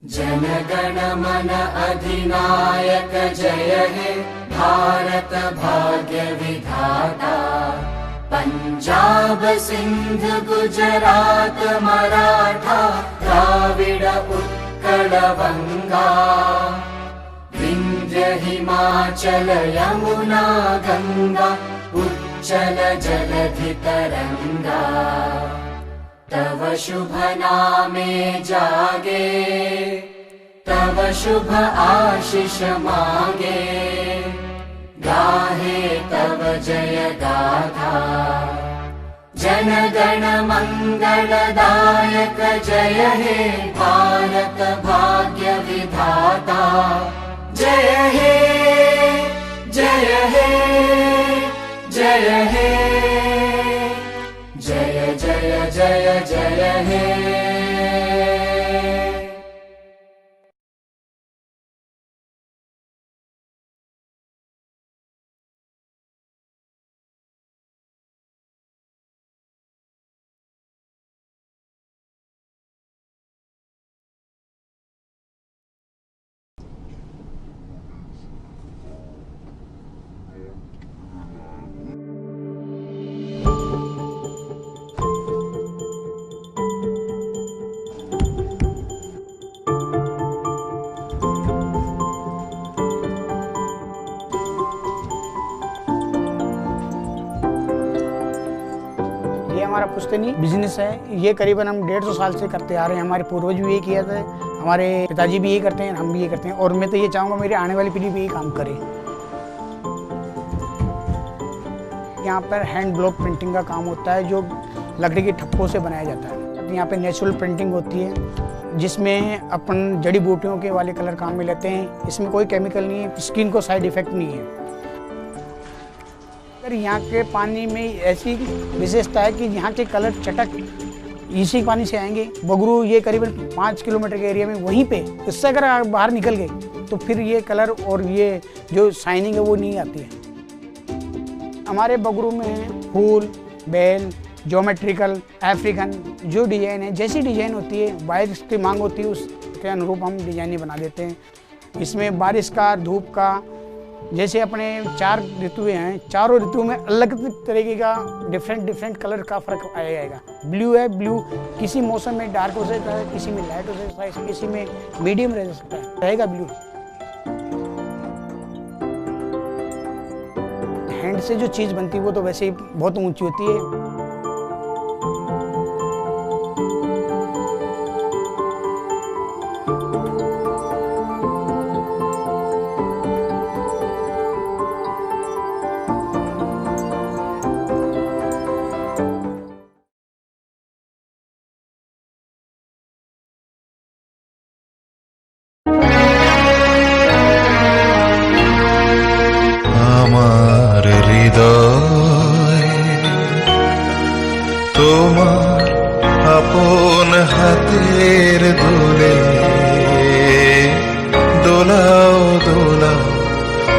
जनगण मन अधिनायक जय हे भारत भाग्य विधाता। पंजाब सिंध गुजरात मराठा द्राविड उत्कल बंगा। विंध्य हिमाचल यमुना गंगा उच्चल जलधि तरंगा। तव शुभ नामे जागे तव शुभ आशीष मांगे। गाहे तव जय गाथा जन गण मंगलदायक जय हे भारत भाग्य विधाता। जय हे जय हे जय हे जय जय जय जय हे। हमारा पुश्तैनी बिजनेस है। ये करीबन हम 150 साल से करते आ रहे हैं। हमारे पूर्वज भी ये किया था, हमारे पिताजी भी ये करते हैं, हम भी ये करते हैं। और मैं तो ये चाहूँगा मेरी आने वाली पीढ़ी भी ये काम करे। यहाँ पर हैंड ब्लॉक प्रिंटिंग का काम होता है जो लकड़ी की ठप्पों से बनाया जाता है। यहाँ पे नेचुरल प्रिंटिंग होती है जिसमें अपन जड़ी बूटियों के वाले कलर काम में लेते हैं। इसमें कोई केमिकल नहीं है, स्किन को साइड इफेक्ट नहीं है। यहाँ के पानी में ऐसी विशेषता है कि यहाँ के कलर चटक इसी पानी से आएंगे। बगरू ये करीबन 5 किलोमीटर के एरिया में वहीं पे, इससे अगर बाहर निकल गए तो फिर ये कलर और ये जो शाइनिंग है वो नहीं आती है। हमारे बगरू में फूल, बेल, ज्योमेट्रिकल, अफ्रीकन जो डिजाइन है, जैसी डिजाइन होती है बारिश की मांग होती है उसके अनुरूप हम डिजाइनिंग बना देते हैं। इसमें बारिश का, धूप का, जैसे अपने 4 ऋतुएं हैं, चारों ऋतुओं में अलग तरीके का डिफरेंट कलर का फर्क आ जाएगा। ब्लू है, ब्लू किसी मौसम में डार्क हो सकता है, किसी में लाइट हो सकता है, किसी में मीडियम रह सकता है, रहेगा ब्लू। हैंड से जो चीज़ बनती है वो तो वैसे ही बहुत ऊंची होती है। আমার হৃদয় তোমার আপন হাতের দোলে দোলাও দোলাও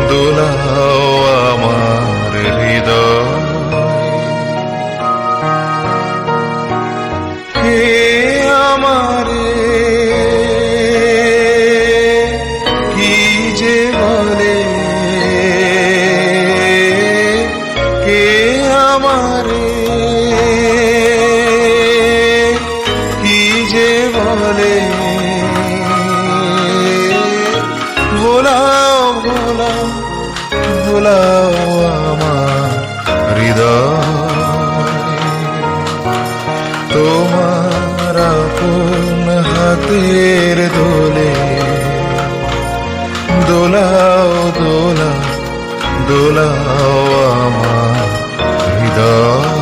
দোলাও আমার হৃদয়। কে আমারে কি যে বলে, ভোলাও ভোলাও ভোলাও আমার হৃদয়। তোমার আপন হাতের দোলে দোলাও দোলাও দোলাও আমার হৃদয়।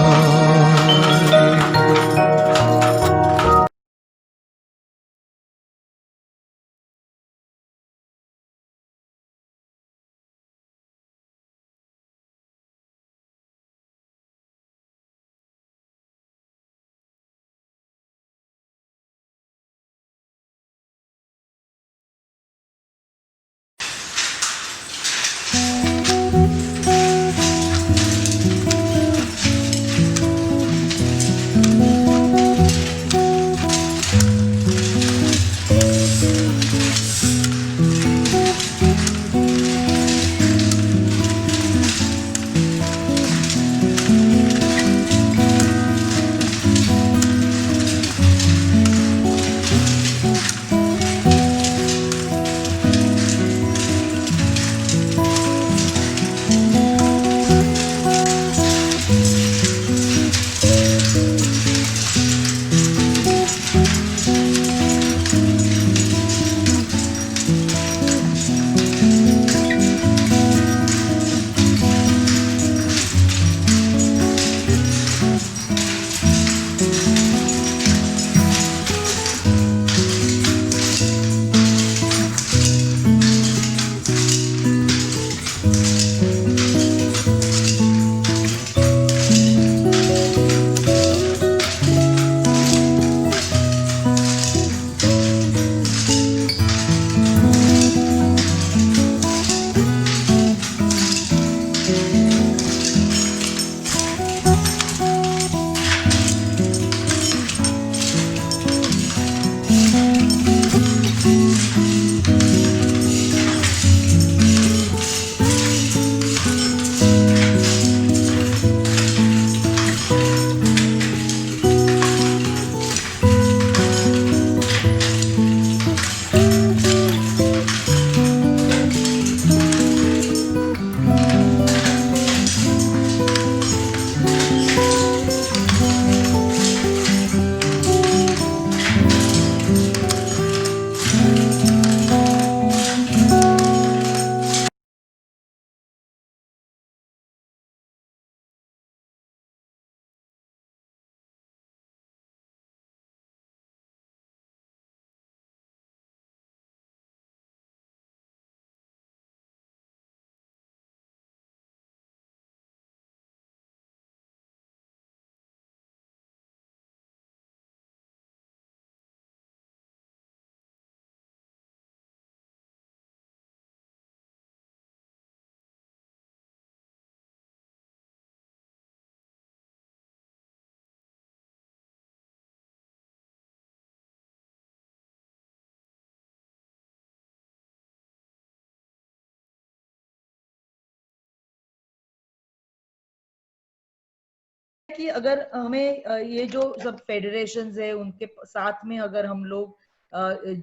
कि अगर हमें ये जो सब फेडरेशंस है उनके साथ में अगर हम लोग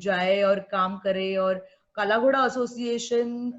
जाए और काम करें, और काला घोड़ा एसोसिएशन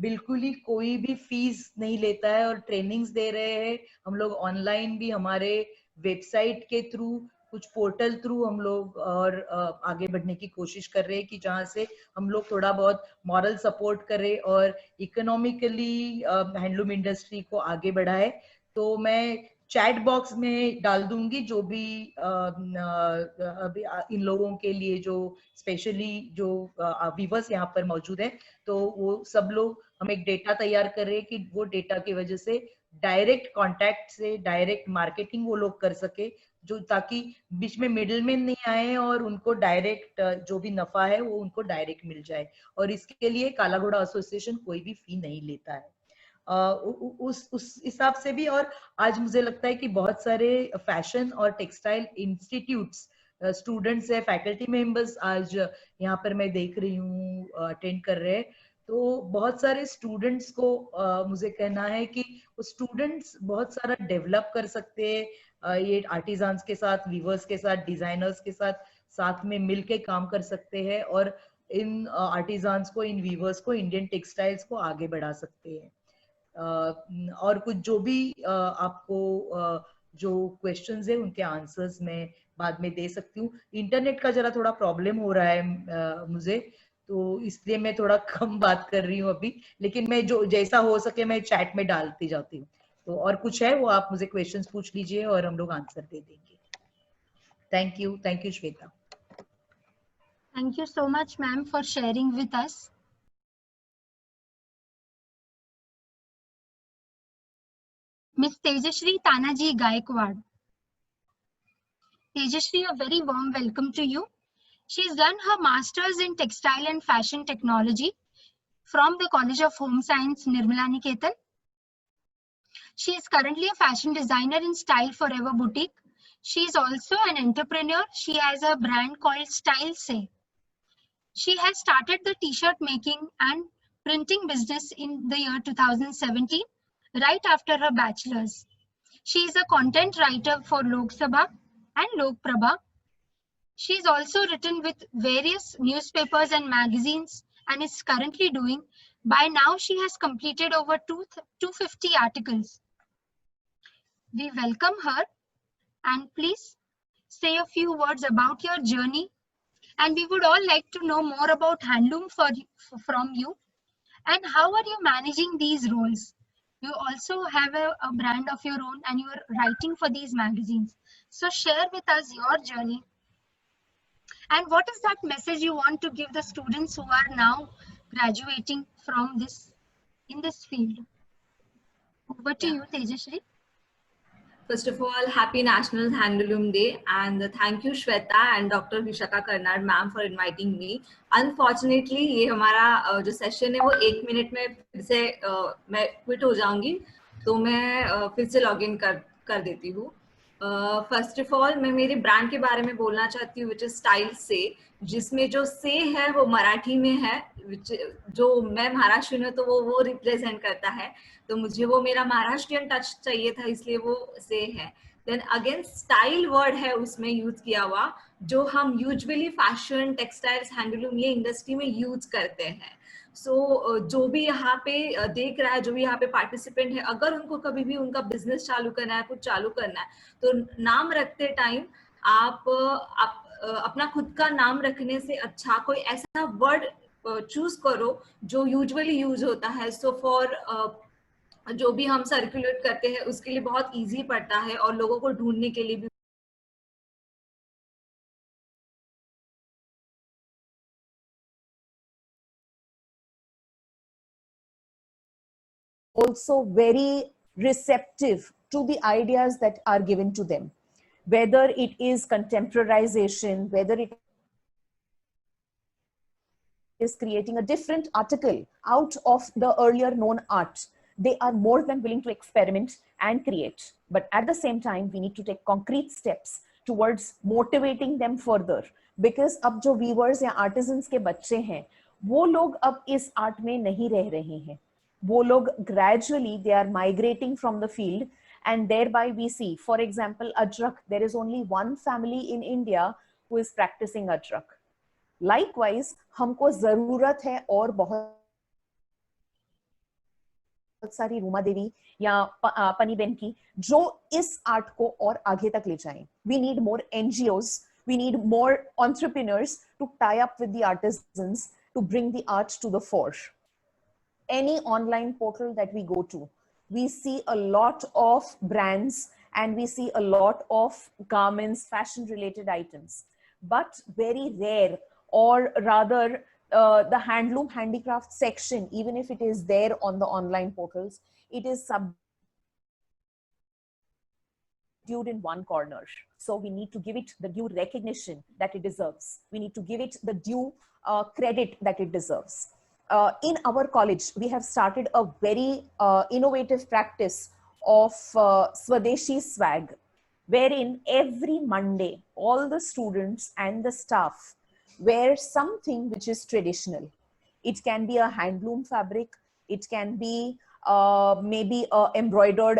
बिल्कुल ही कोई भी फीस नहीं लेता है और ट्रेनिंग्स दे रहे हैं। हम लोग ऑनलाइन भी हमारे वेबसाइट के थ्रू, कुछ पोर्टल थ्रू हम लोग और आगे बढ़ने की कोशिश कर रहे हैं कि जहाँ से हम लोग थोड़ा बहुत मॉरल सपोर्ट करें और इकोनॉमिकली हैंडलूम इंडस्ट्री को आगे बढ़ाए। तो मैं चैट बॉक्स में डाल दूंगी जो भी अभी इन लोगों के लिए जो स्पेशली जो व्यूअर्स यहाँ पर मौजूद है, तो वो सब लोग हम एक डेटा तैयार कर रहे हैं कि वो डेटा की वजह से डायरेक्ट कांटेक्ट से डायरेक्ट मार्केटिंग वो लोग कर सके, जो ताकि बीच में मिडिलमैन नहीं आए और उनको डायरेक्ट जो भी नफा है वो उनको डायरेक्ट मिल जाए। और इसके लिए काला घोड़ा एसोसिएशन कोई भी फी नहीं लेता है उस हिसाब से भी। और आज मुझे लगता है कि बहुत सारे फैशन और टेक्सटाइल इंस्टीट्यूट्स स्टूडेंट्स है, फैकल्टी मेंबर्स आज यहाँ पर मैं देख रही हूँ अटेंड कर रहे हैं। तो बहुत सारे स्टूडेंट्स को मुझे कहना है कि वो स्टूडेंट्स बहुत सारा डेवलप कर सकते हैं, ये आर्टिजान्स के साथ, वीवर्स के साथ, डिजाइनर्स के साथ साथ में मिलके काम कर सकते हैं और इन आर्टिजान्स को, इन वीवर्स को, इंडियन टेक्सटाइल्स को आगे बढ़ा सकते हैं। और कुछ जो भी आपको जो क्वेश्चंस है उनके आंसर्स मैं बाद में दे सकती हूँ। इंटरनेट का जरा थोड़ा प्रॉब्लम हो रहा है मुझे, तो इसलिए मैं थोड़ा कम बात कर रही हूँ अभी, लेकिन मैं जो जैसा हो सके मैं चैट में डालती जाती हूँ। तो और कुछ है वो आप मुझे क्वेश्चंस पूछ लीजिए और हम लोग आंसर दे देंगे। Thank you Shweta. Thank you so much, ma'am, for sharing with us. Miss Tejashree Tanaji Gaikwad. Tejashree, a very warm welcome to you. She's done her master's in textile and fashion technology from the College of Home Science, Nirmala Niketan. She is currently a fashion designer in Style Forever Boutique. She is also an entrepreneur. She has a brand called Style Say. She has started the t-shirt making and printing business in the year 2017, right after her bachelor's. She is a content writer for Lok Sabha and Lok Prabha. She is also written with various newspapers and magazines and is currently doing, by now she has completed over 250 articles. We welcome her, and please say a few words about your journey. And we would all like to know more about handloom from you. And how are you managing these roles? You also have a brand of your own and you are writing for these magazines. So share with us your journey. And what is that message you want to give the students who are now graduating from in this field? Over to you, Tejashree. First of all, happy National Handloom Day, and thank you Shweta and Dr. Vishaka Karnad ma'am for inviting me. Unfortunately, ये हमारा जो session है वो 1 minute में फिर से मैं quit हो जाऊंगी, तो मैं फिर से लॉग इन कर देती हूँ। फर्स्ट ऑफ ऑल मैं मेरे ब्रांड के बारे में बोलना चाहती हूँ, विच इज स्टाइल से, जिसमें जो से है वो मराठी में है, जो मैं महाराष्ट्र हूँ तो वो रिप्रेजेंट करता है, तो मुझे वो मेरा महाराष्ट्रियन टच चाहिए था, इसलिए वो से है। देन अगेन स्टाइल वर्ड है उसमें यूज किया हुआ, जो हम यूजुअली फैशन, टेक्सटाइल्स, हैंडलूम ये इंडस्ट्री में यूज करते हैं। सो जो भी यहाँ पे देख रहा है, जो भी यहाँ पे पार्टिसिपेंट है, अगर उनको कभी भी उनका बिजनेस चालू करना है, कुछ चालू करना है, तो नाम रखते टाइम आप अपना खुद का नाम रखने से अच्छा कोई ऐसा वर्ड चूज करो जो यूजुअली यूज होता है। सो फॉर जो भी हम सर्कुलेट करते हैं उसके लिए बहुत इजी पड़ता है और लोगों को ढूंढने के लिए भी also very receptive to the ideas that are given to them, whether it is contemporarization, whether it is creating a different article out of the earlier known art. They are more than willing to experiment and create. But at the same time, we need to take concrete steps towards motivating them further. Because अब जो weavers या artisans के बच्चे हैं, वो लोग अब इस art में नहीं रह रहे हैं. वो लोग gradually they are migrating from the field And thereby we see, for example, Ajrak, there is only one family in India who is practicing Ajrak. Likewise, हमको जरूरत है और बहुत सारी रूमा देवी या पनीबेन की जो इस आर्ट को और आगे तक ले जाएं. We need more NGOs, we need more entrepreneurs to tie up with the artisans to bring the art to the fore. Any online portal that we go to, we see a lot of brands and we see a lot of garments, fashion related items, but very rare, or rather the handloom handicraft section, even if it is there on the online portals, it is subdued in one corner. So we need to give it the due recognition that it deserves. We need to give it the due credit that it deserves. In our college, we have started a very innovative practice of Swadeshi swag, wherein every Monday, all the students and the staff wear something which is traditional. It can be a handloom fabric, it can be maybe a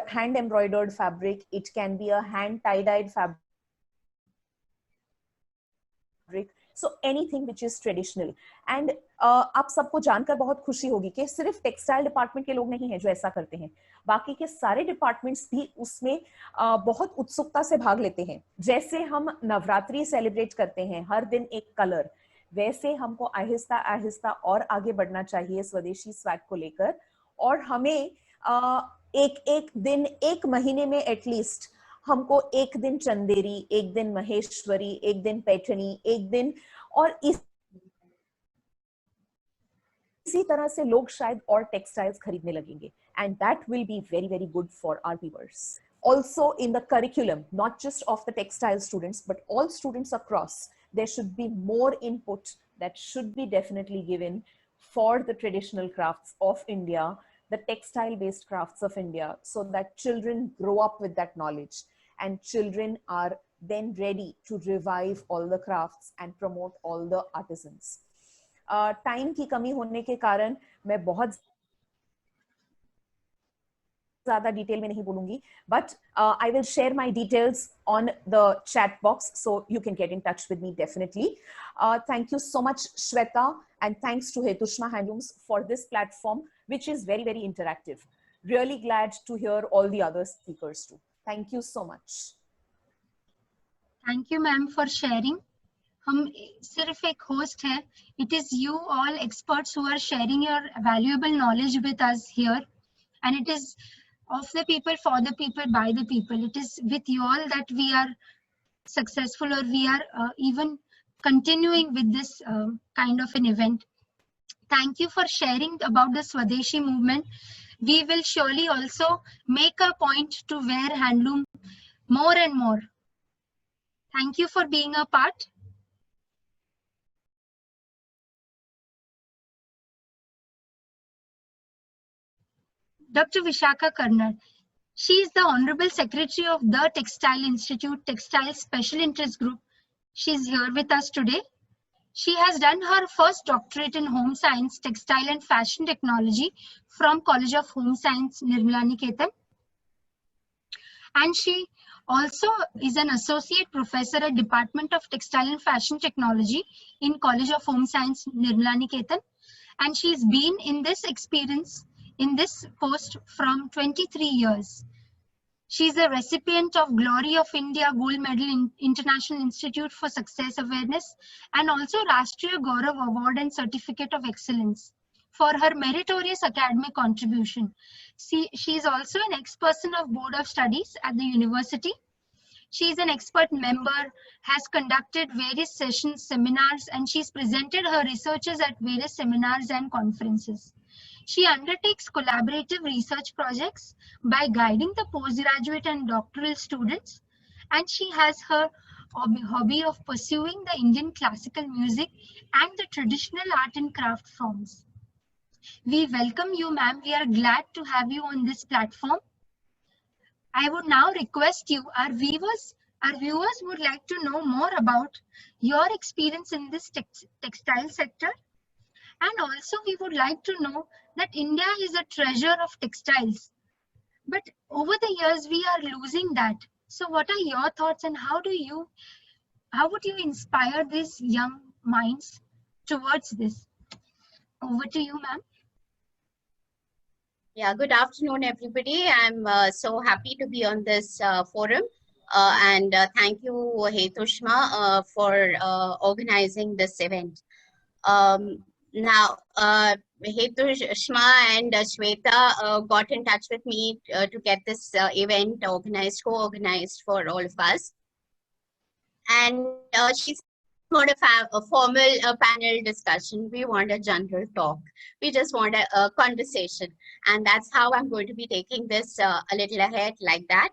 hand embroidered fabric, it can be a hand tie-dyed fabric. So anything which is traditional. And आप सबको जानकर बहुत खुशी होगी कि सिर्फ textile department के लोग नहीं हैं जो ऐसा करते हैं, बाकी के सारे डिपार्टमेंट्स भी उसमें बहुत उत्सुकता से भाग लेते हैं. जैसे हम नवरात्रि सेलिब्रेट करते हैं, हर दिन एक कलर, वैसे हमको आहिस्ता आहिस्ता और आगे बढ़ना चाहिए स्वदेशी स्वैग को लेकर. और हमें एक दिन, एक महीने में एटलीस्ट हमको एक दिन चंदेरी, एक दिन महेश्वरी, एक दिन पैठनी, एक दिन, और इसी तरह से लोग शायद और टेक्सटाइल्स खरीदने लगेंगे. And that will be very, very good for our viewers. Also in the curriculum, not just of the textile students, but all students across, there should be more input that should be definitely given for the traditional crafts of India, the textile based crafts of India, so that children grow up with that knowledge and children are then ready to revive all the crafts and promote all the artisans. Time की कमी होने के कारण मैं बहुत ज़्यादा detail में नहीं बोलूंगी, but I will share my details on the chat box so you can get in touch with me definitely. Thank you so much, Shweta, and thanks to Hetushma Handlooms for this platform, which is very, very interactive. Really glad to hear all the other speakers too. Thank you so much. Thank you, ma'am, for sharing. हम सिर्फ एक host है. It is you all experts who are sharing your valuable knowledge with us here, and it is of the people, for the people, by the people. It is with you all that we are successful, or we are even continuing with this kind of an event. Thank you for sharing about the Swadeshi movement. We will surely also make a point to wear handloom more and more. Thank you for being a part. Dr. Vishaka Karnad. She is the Honorable Secretary of the Textile Institute Textile Special Interest Group. She is here with us today. She has done her first doctorate in Home Science, Textile and Fashion Technology from College of Home Science, Nirmala Niketan. And she also is an Associate Professor at Department of Textile and Fashion Technology in College of Home Science, Nirmala Niketan. And she's been in this experience, in this post from 23 years. She is a recipient of Glory of India Gold Medal in International Institute for Success Awareness and also Rashtriya Gaurav Award and Certificate of Excellence for her meritorious academic contribution. She is also an ex-person of Board of Studies at the university. She is an expert member, has conducted various sessions, seminars, and she's presented her researches at various seminars and conferences. She undertakes collaborative research projects by guiding the postgraduate and doctoral students, and she has her hobby of pursuing the Indian classical music and the traditional art and craft forms. We welcome you, ma'am. We are glad to have you on this platform. I would now request you, our viewers would like to know more about your experience in this textile sector. And also we would like to know that India is a treasure of textiles. But over the years, we are losing that. So what are your thoughts, and how would you inspire these young minds towards this? Over to you, ma'am. Yeah, good afternoon, everybody. I'm so happy to be on this forum. And thank you, Hetushma, for organizing this event. Now, Hetushma and Shweta got in touch with me to get this event organized, co-organized for all of us. And she's not a formal panel discussion. We want a general talk. We just want a conversation. And that's how I'm going to be taking this a little ahead like that.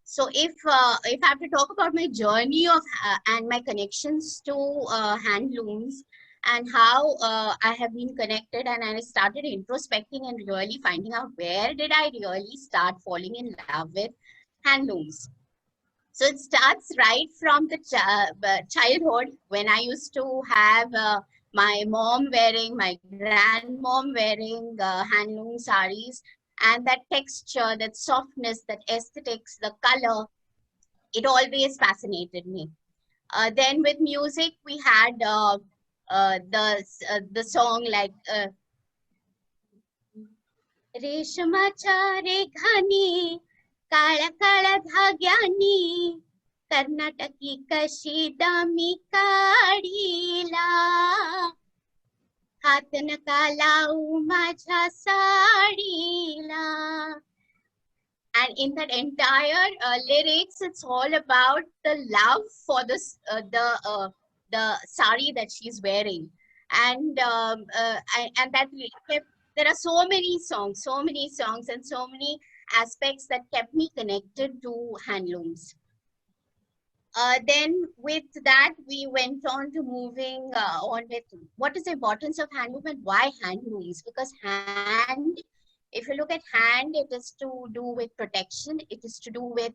So if I have to talk about my journey of and my connections to handlooms and how I have been connected, and I started introspecting and really finding out where did I really start falling in love with handlooms. So it starts right from the childhood, when I used to have my mom wearing, my grandmom wearing handloom saris, and that texture, that softness, that aesthetics, the color, it always fascinated me. Then with music, we had the song like Reshmacha Rekhani काळ्या काळ्या धाग्यानी कर्नाटकी कशी दामी काढीला हात नका लावू माझ्या साडीला. And in that entire lyrics, it's all about the love for this the sari that she's wearing, and that there are so many songs, and so many aspects that kept me connected to handlooms. Then with that, we went on to moving on with what is the importance of handloom and why handlooms? Because hand, if you look at hand, it is to do with protection. It is to do with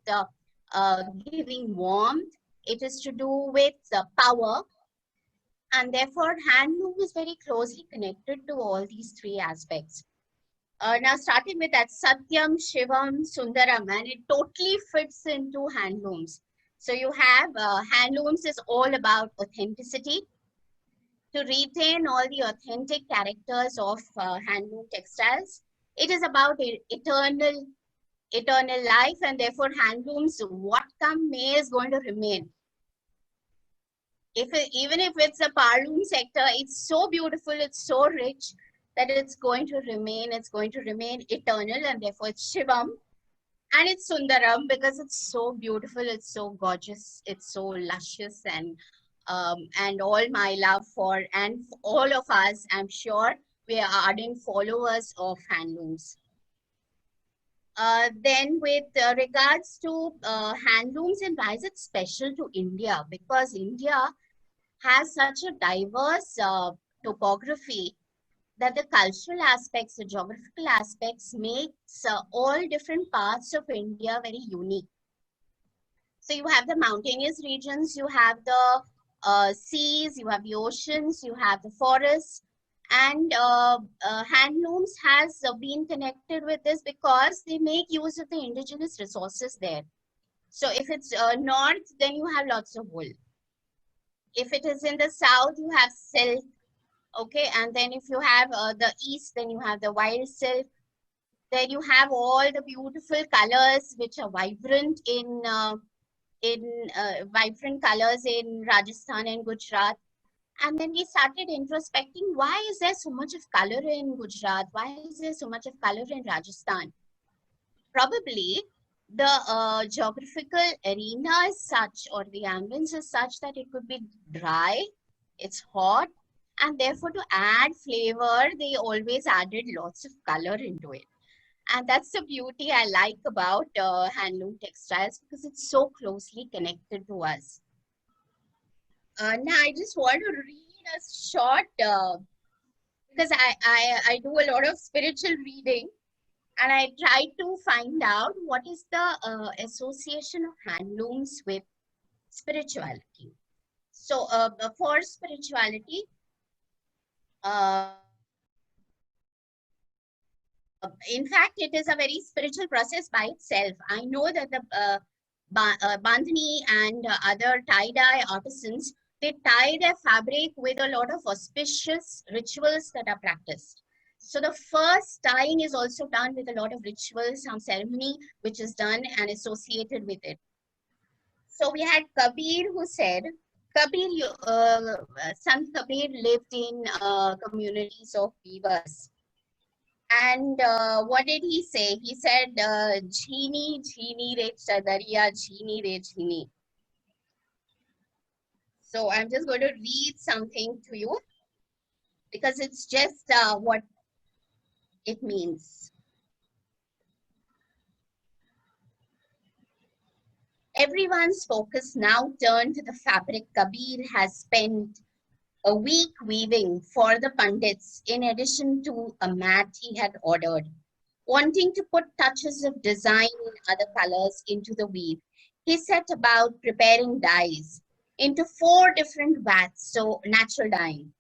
giving warmth. It is to do with power. And therefore, handloom is very closely connected to all these three aspects. Now, starting with that Satyam, Shivam, Sundaram, and it totally fits into handlooms. So you have handlooms is all about authenticity, to retain all the authentic characters of handloom textiles. It is about eternal life, and therefore handlooms, what come may, is going to remain. Even if it's a parloom sector, it's so beautiful, it's so rich, that it's going to remain eternal, and therefore it's Shivam. And it's Sundaram because it's so beautiful, it's so gorgeous, it's so luscious, and all my love for, and for all of us, I'm sure we are ardent followers of handlooms. Then with regards to handlooms and why is it special to India? Because India has such a diverse topography that the cultural aspects, the geographical aspects makes all different parts of India very unique. So you have the mountainous regions, you have the seas, you have the oceans, you have the forests, and handlooms has been connected with this because they make use of the indigenous resources there. So if it's north, then you have lots of wool. If it is in the south, you have silk. Okay, and then if you have the east, then you have the wild silk. Then you have all the beautiful colors which are vibrant in vibrant colors in Rajasthan and Gujarat. And then we started introspecting, why is there so much of color in Gujarat? Why is there so much of color in Rajasthan? Probably the geographical arena is such, or the ambience is such, that it could be dry, it's hot, and therefore to add flavor, they always added lots of color into it. And that's the beauty I like about handloom textiles, because it's so closely connected to us. Now I just want to read a short, because I do a lot of spiritual reading, and I try to find out what is the association of handlooms with spirituality. So for spirituality, in fact, it is a very spiritual process by itself. I know that the Bandhani and other tie-dye artisans, they tie their fabric with a lot of auspicious rituals that are practiced. So the first tying is also done with a lot of rituals, some ceremony which is done and associated with it. So we had Kabir who said, Sant Kabir lived in communities of weavers. And what did he say? He said, "Jhini, jhini re chadariya, jhini re jhini." So I'm just going to read something to you because it's just what it means. Everyone's focus now turned to the fabric Kabir has spent a week weaving for the Pandits in addition to a mat he had ordered. Wanting to put touches of design in other colors into the weave, he set about preparing dyes into 4 different vats, so natural dyeing.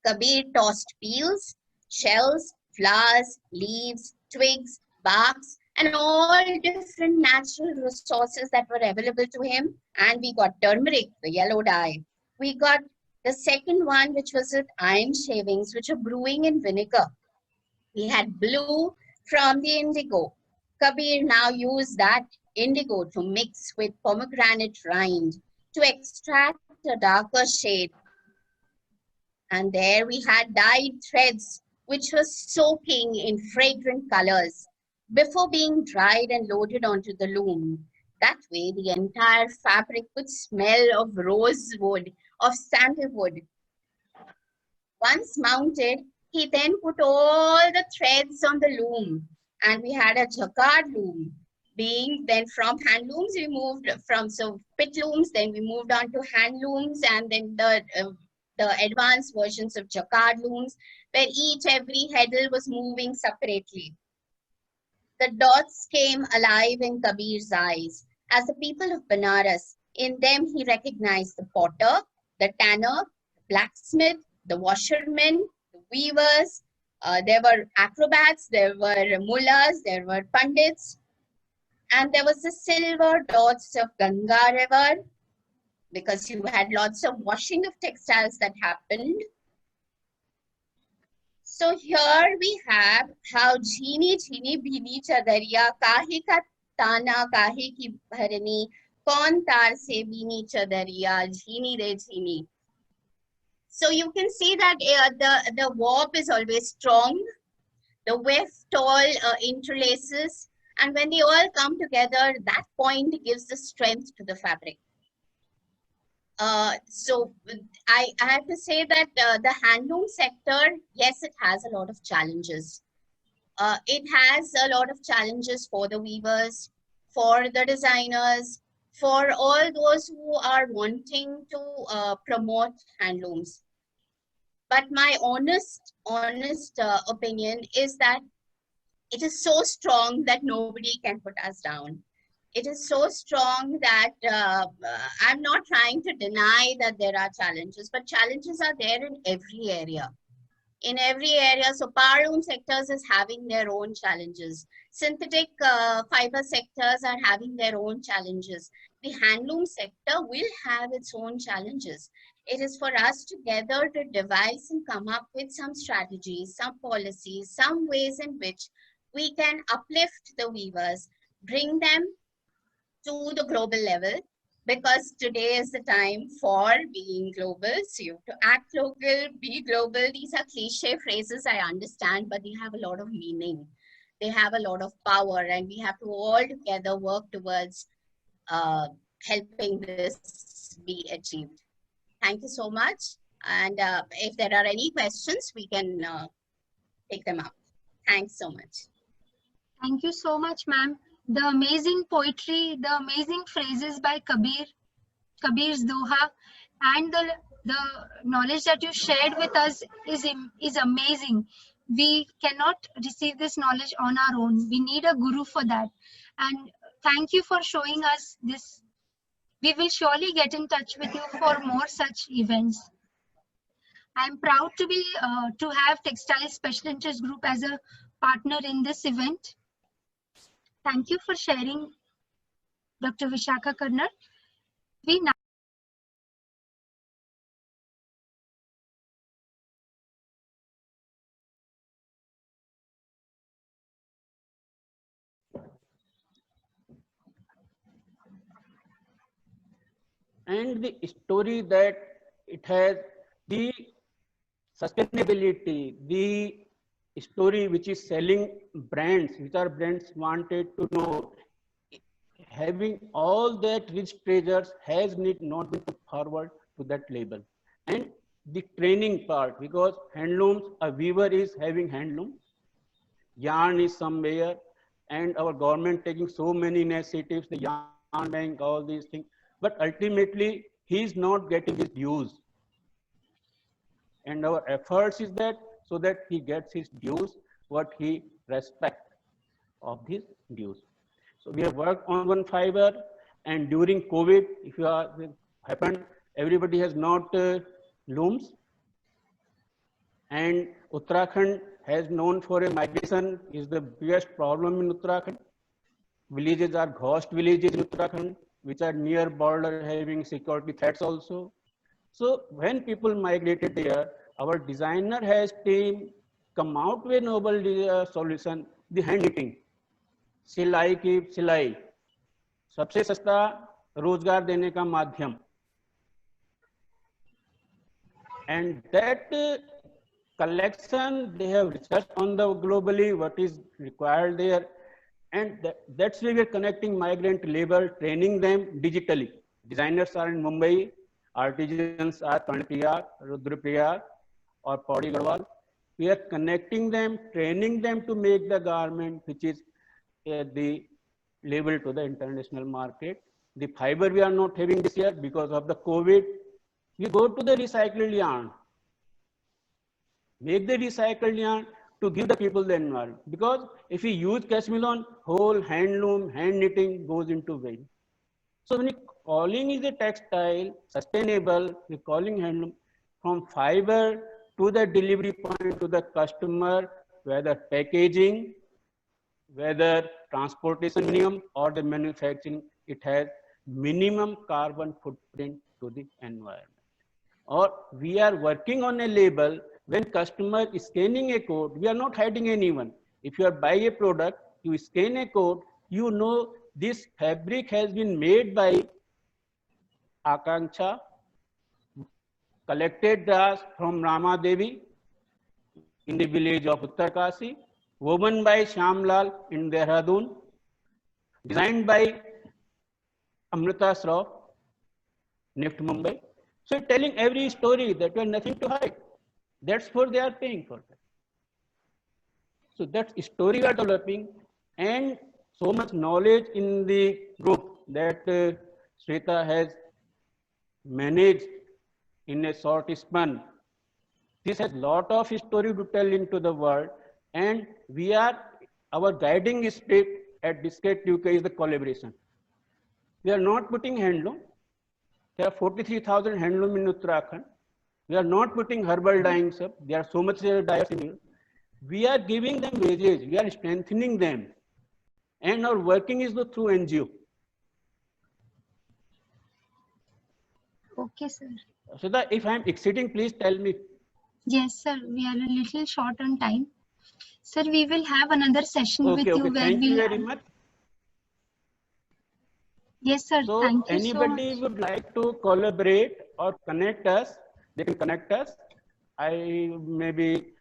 Kabir tossed peels, shells, flowers, leaves, twigs, barks, and all different natural resources that were available to him. And we got turmeric, the yellow dye. We got the second one, which was with iron shavings, which are brewing in vinegar. We had blue from the indigo. Kabir now used that indigo to mix with pomegranate rind to extract a darker shade. And there we had dyed threads, which was soaking in fragrant colors before being dried and loaded onto the loom. That way, the entire fabric would smell of rosewood, of sandalwood. Once mounted, he then put all the threads on the loom, and we had a jacquard loom. Being then from hand looms, we moved from pit looms, then we moved on to hand looms, and then the advanced versions of jacquard looms, where every heddle was moving separately. The dots came alive in Kabir's eyes as the people of Banaras. In them, he recognized the potter, the tanner, the blacksmith, the washermen, the weavers. There were acrobats, there were mullahs, there were pandits, and there was the silver dots of Ganga river, because you had lots of washing of textiles that happened. So here we have how Jhini Jhini Bhini Chadariya Kahi ka Tana Kahi ki Bharani Kaun Tar Se Bhini Chadariya Jhini Re Jhini. So you can see that the warp is always strong, the weft all interlaces, and when they all come together, that point gives the strength to the fabric. So I have to say that the handloom sector, yes, it has a lot of challenges. It has a lot of challenges for the weavers, for the designers, for all those who are wanting to promote handlooms. But my honest opinion is that it is so strong that nobody can put us down. It is so strong that I'm not trying to deny that there are challenges, but challenges are there in every area. In every area, so powerloom sectors is having their own challenges. Synthetic fiber sectors are having their own challenges. The handloom sector will have its own challenges. It is for us together to devise and come up with some strategies, some policies, some ways in which we can uplift the weavers, bring them to the global level, because today is the time for being global. So you have to act local, be global. These are cliche phrases, I understand, but they have a lot of meaning. They have a lot of power, and we have to all together work towards helping this be achieved. Thank you so much. And if there are any questions, we can take them up. Thanks so much. Thank you so much, ma'am. The amazing poetry, the amazing phrases by Kabir's Doha, and the knowledge that you shared with us is amazing. We cannot receive this knowledge on our own. We need a guru for that. And thank you for showing us this. We will surely get in touch with you for more such events. I'm proud to have Textile Special Interest Group as a partner in this event. Thank you for sharing, Dr. Vishakha Karnar. We now and the story that it has, the sustainability, the story which is selling brands, which are brands wanted to know, having all that rich treasures has not been put forward to that label. And the training part, because handlooms, a weaver is having handloom, yarn is somewhere, and our government taking so many initiatives, the yarn bank, all these things, but ultimately he is not getting his dues. And our efforts is that so that he gets his dues, what he respect of his dues. So we have worked on one fiber, and during COVID, if you are happened, everybody has not looms, and Uttarakhand has known for a migration is the biggest problem in Uttarakhand. Villages are ghost villages in Uttarakhand, which are near border having security threats also. So when people migrated there, our designer has team come out with a noble solution, the hand knitting. सिलाई की सिलाई सबसे सस्ता रोजगार देने का माध्यम, and that collection they have researched on the globally what is required there, and that's why we are connecting migrant labor, training them digitally. Designers are in Mumbai, artisans are Panapriya, Rudrapriya or Pauri Garhwal. We are connecting them, training them to make the garment which is the label to the international market. The fiber we are not having this year because of the COVID. We go to the recycled yarn, make the recycled yarn to give the people the environment. Because if we use cashmere, whole handloom, hand knitting goes into vain. So when we calling is a textile, sustainable, we calling handloom, from fiber to the delivery point to the customer, whether packaging, whether transportation minimum or the manufacturing, it has minimum carbon footprint to the environment. Or we are working on a label, when customer is scanning a code, we are not hiding anyone. If you are buy a product, you scan a code, you know this fabric has been made by Akanksha, collected grass from Rama Devi in the village of Uttarkasi, woven by Shyamlal in Dehradun, designed by Amrita Shroff, NIFT Mumbai. So telling every story that you have nothing to hide. That's what they are paying for that. So that story we are developing, and so much knowledge in the group that Shweta has managed in a short span. This has lot of story to tell into the world, and we are, our guiding spirit at Discret UK is the collaboration. We are not putting handloom. There are 43,000 handloom in Uttarakhand. We are not putting herbal dyeings up. There are so much dyers in here. We are giving them wages. We are strengthening them. And our working is through NGO. okay, sir. So that if I am exceeding, please tell me. Yes, sir. We are a little short on time. Sir, we will have another session with you where Thank we you very much. Yes, sir. So Thank you anybody so much. would like to collaborate or connect us, they can connect us. I may be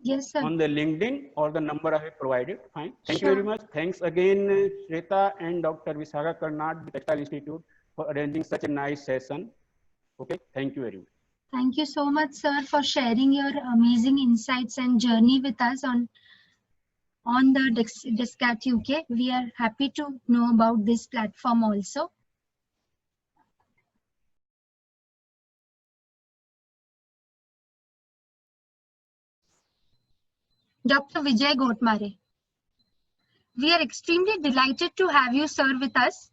Yes, sir. on the LinkedIn or the number I have provided. Fine. Thank you Sure. very much. Thanks again, Shweta and Dr. Vishakha Karnar, the Textile Institute, for arranging such a nice session. Okay. Thank you very much. Thank you so much, sir, for sharing your amazing insights and journey with us on the Discat UK. We are happy to know about this platform also. Dr. Vijay Gotmare, we are extremely delighted to have you, sir, with us.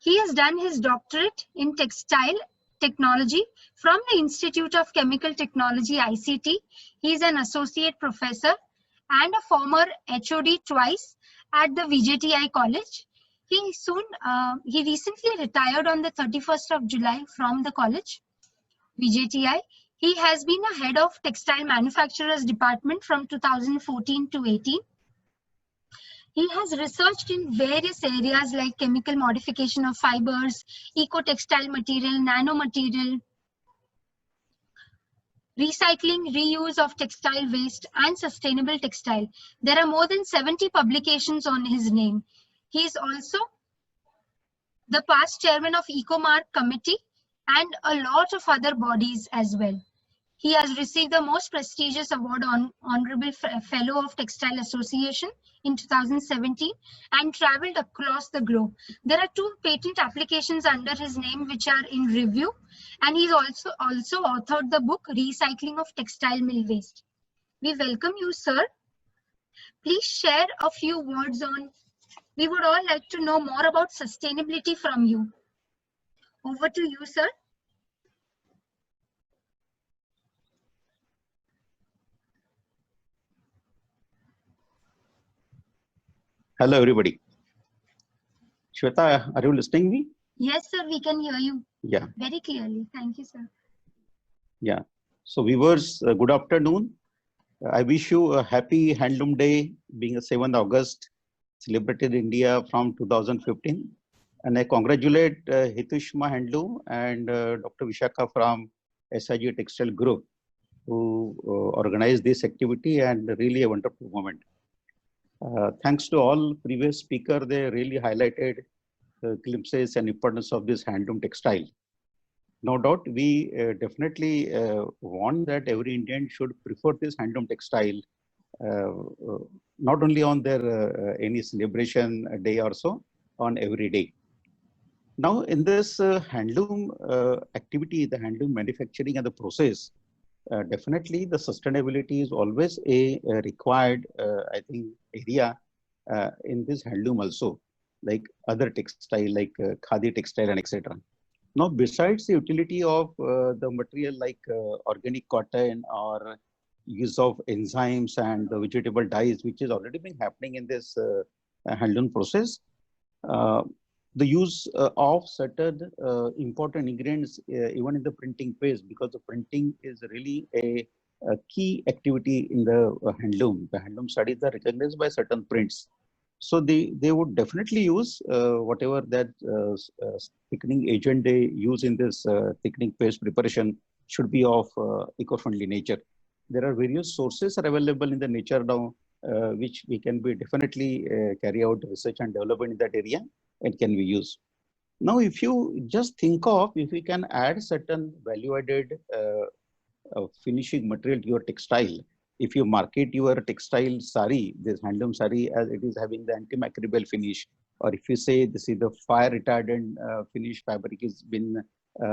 He has done his doctorate in textile Technology from the Institute of Chemical Technology, ICT. He is an associate professor and a former HOD twice at the VJTI College. He recently retired on the 31st of July from the college, VJTI. He has been a head of Textile Manufacturers Department from 2014 to 18. He has researched in various areas like chemical modification of fibers, eco-textile material, nanomaterial, recycling, reuse of textile waste, and sustainable textile. There are more than 70 publications on his name. He is also the past chairman of EcoMark Committee and a lot of other bodies as well. He has received the most prestigious award on Honorable Fellow of Textile Association in 2017 and traveled across the globe. There are 2 patent applications under his name which are in review, and he's also authored the book Recycling of Textile Mill Waste. We welcome you, sir. Please share a few words on, we would all like to know more about sustainability from you. Over to you, sir. Hello, everybody. Shweta, are you listening me? Yes, sir, we can hear you. Yeah. Very clearly. Thank you, sir. Yeah. So viewers, good afternoon. I wish you a happy Handloom Day, being a 7th August, celebrated in India from 2015. And I congratulate Hitushma Handloom and Dr. Vishakha from SIG Textile Group, who organized this activity, and really a wonderful moment. Thanks to all previous speakers, they really highlighted glimpses and importance of this handloom textile. No doubt, we definitely want that every Indian should prefer this handloom textile, not only on their any celebration day or so, on every day. Now, in this handloom activity, the handloom manufacturing and the process, definitely the sustainability is always a required, I think, area in this handloom also, like other textile, like khadi textile and etc. Now, besides the utility of the material like organic cotton or use of enzymes and the vegetable dyes, which is already been happening in this handloom process, the use of certain important ingredients even in the printing phase, because the printing is really a key activity in the handloom. The handloom studies are recognized by certain prints. So they would definitely use whatever that thickening agent they use in this thickening paste preparation should be of eco-friendly nature. There are various sources are available in the nature now, which we can be definitely carry out research and development in that area. It can be used. Now, if you just think of, if we can add certain value-added finishing material to your textile, if you market your textile sari, this handloom sari, as it is having the antimicrobial finish, or if you say this is the fire retardant finish fabric is been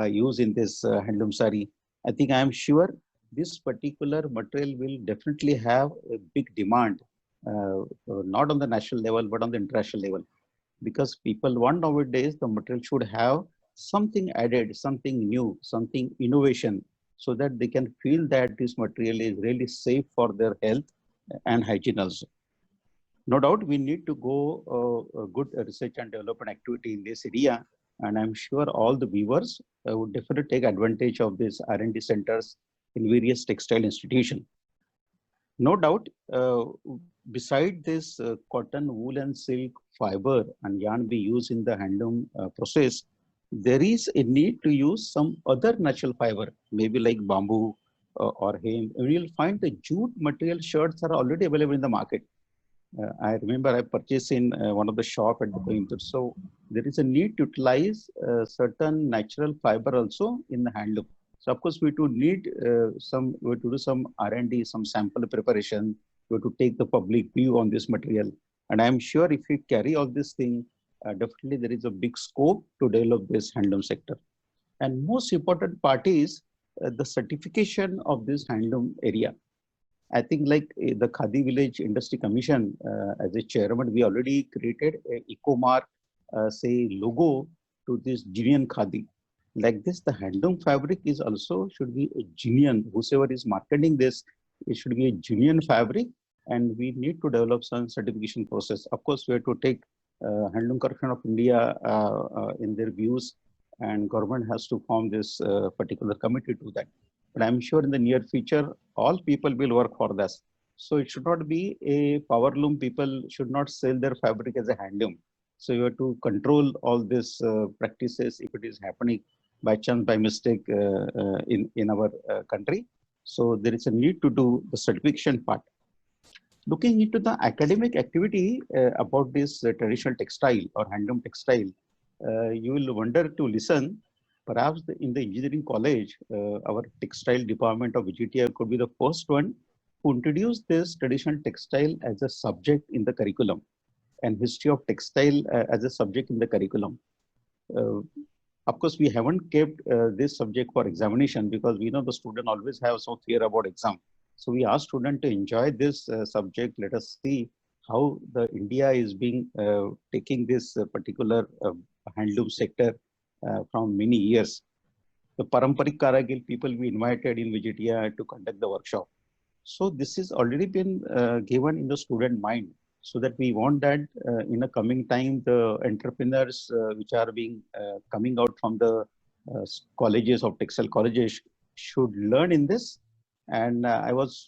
used in this handloom sari, I think I am sure this particular material will definitely have a big demand, not on the national level, but on the international level. Because people want nowadays the material should have something added, something new, something innovation, so that they can feel that this material is really safe for their health and hygiene also. No doubt we need to go a good research and development activity in this area, and I'm sure all the viewers would definitely take advantage of these R&D centers in various textile institutions. No doubt, beside this cotton, wool and silk, fiber and yarn we use in the handloom process, there is a need to use some other natural fiber, maybe like bamboo or hemp. We will find the jute material shirts are already available in the market. I remember I purchased in one of the shop at the Coimbatore. So there is a need to utilize certain natural fiber also in the handloom. So of course we do need we have to do some R&D, some sample preparation. We have to take the public view on this material. And I'm sure if we carry all this thing, definitely there is a big scope to develop this handloom sector. And most important part is the certification of this handloom area. I think like the Khadi Village Industry Commission, as a chairman, we already created a EcoMark, say logo to this genuine Khadi. Like this, the handloom fabric is also should be a genuine. Whoever is marketing this, it should be a genuine fabric, and we need to develop some certification process. Of course, we have to take Handloom Corporation of India in their views, and government has to form this particular committee to that. But I'm sure in the near future, all people will work for this. So it should not be a power loom. People should not sell their fabric as a handloom. So you have to control all these practices if it is happening by chance, by mistake in our country. So there is a need to do the certification part. Looking into the academic activity about this traditional textile or handloom textile, you will wonder to listen. Perhaps in the engineering college, our textile department of VGTI could be the first one who introduced this traditional textile as a subject in the curriculum, and history of textile as a subject in the curriculum. Of course, we haven't kept this subject for examination because we know the student always have some fear about exam. So we ask students to enjoy this subject. Let us see how the India is being taking this particular handloom sector from many years. The Paramparik Karagil people we invited in VGTI to conduct the workshop. So this is already been given in the student mind, so that we want that in a coming time, the entrepreneurs which are being coming out from the colleges of textile colleges should learn in this. And I was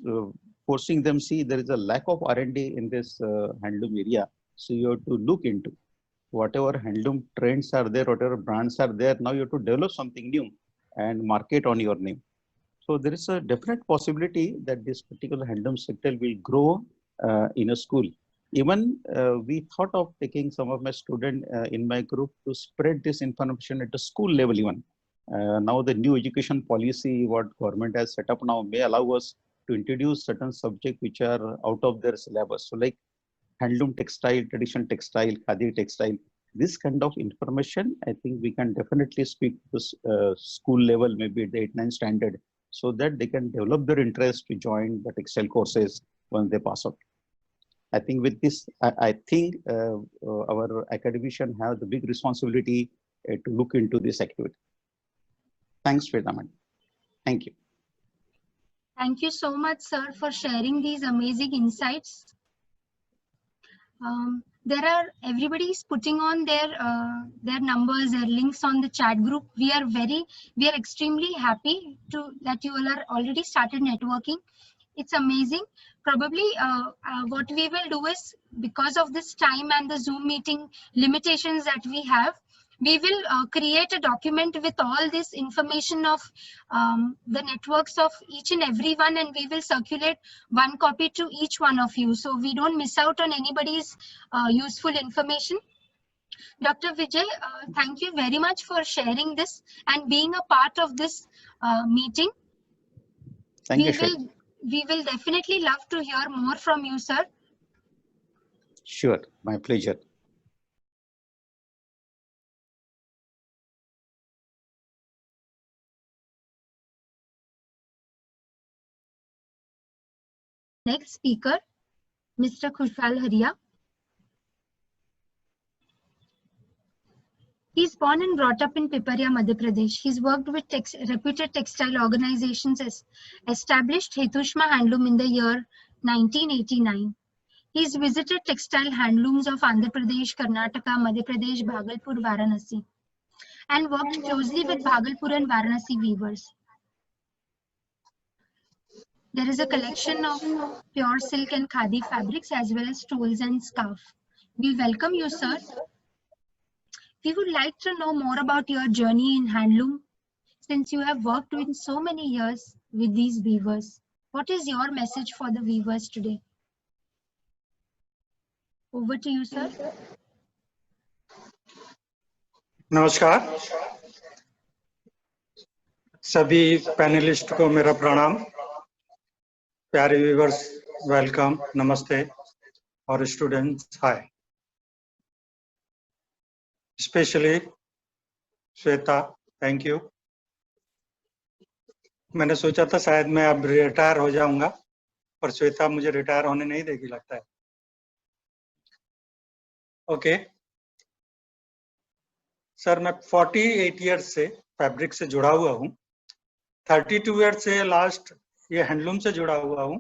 forcing them, see, there is a lack of R&D in this handloom area. So you have to look into whatever handloom trends are there, whatever brands are there. Now you have to develop something new and market on your name. So there is a definite possibility that this particular handloom sector will grow in a school. Even we thought of taking some of my students in my group to spread this information at the school level even. Now the new education policy what government has set up now may allow us to introduce certain subjects which are out of their syllabus. So like handloom textile, traditional textile, khadi textile, this kind of information, I think we can definitely speak to school level, maybe at the 8-9 standard, so that they can develop their interest to join the textile courses once they pass out. I think with this, I think our academicians have the big responsibility to look into this activity. Thanks, Shweta. Thank you. Thank you so much, sir, for sharing these amazing insights. Everybody is putting on their numbers, their links on the chat group. We are extremely happy that you all are already started networking. It's amazing. Probably what we will do is, because of this time and the Zoom meeting limitations that we have, we will create a document with all this information of the networks of each and everyone, and we will circulate one copy to each one of you, so we don't miss out on anybody's useful information. Dr. Vijay, thank you very much for sharing this and being a part of this meeting. Thank you. We will definitely love to hear more from you, sir. Sure, my pleasure. Next speaker, Mr. Khushal Haria. He's born and brought up in Piparia, Madhya Pradesh. He's worked with reputed textile organizations, established Hetushma Handloom in the year 1989. He's visited textile handlooms of Andhra Pradesh, Karnataka, Madhya Pradesh, Bhagalpur, Varanasi, and worked closely with Bhagalpur and Varanasi weavers. There is a collection of pure silk and khadi fabrics as well as tools and scarf. We welcome you, sir. We would like to know more about your journey in handloom, since you have worked with so many years with these weavers. What is your message for the weavers today? Over to you, sir. नमस्कार सभी panelist को मेरा प्रणाम, प्यारे viewers welcome, नमस्ते, और students hi, specially Shweta, thank you. मैंने सोचा था शायद मैं अब रिटायर हो जाऊंगा, पर श्वेता मुझे रिटायर होने नहीं देगी लगता है। ओके सर, मैं 48 इयर्स से फैब्रिक से जुड़ा हुआ हूँ। 32 ईयर से लास्ट ये हैंडलूम से जुड़ा हुआ हूँ।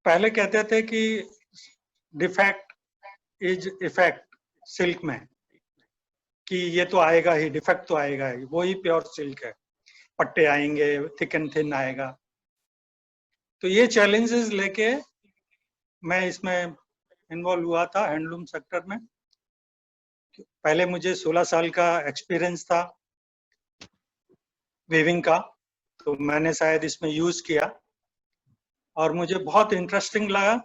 पहले कहते थे कि डिफेक्ट इज इफेक्ट सिल्क में, कि ये तो आएगा ही, डिफेक्ट तो आएगा ही, वो ही प्योर सिल्क है, पट्टे आएंगे, थिक एंड थिन आएगा। तो ये चैलेंजेस लेके मैं इसमें इन्वॉल्व हुआ था हैंडलूम सेक्टर में। पहले मुझे 16 साल का एक्सपीरियंस था वीविंग का, तो मैंने शायद इसमें यूज किया और मुझे बहुत इंटरेस्टिंग लगा।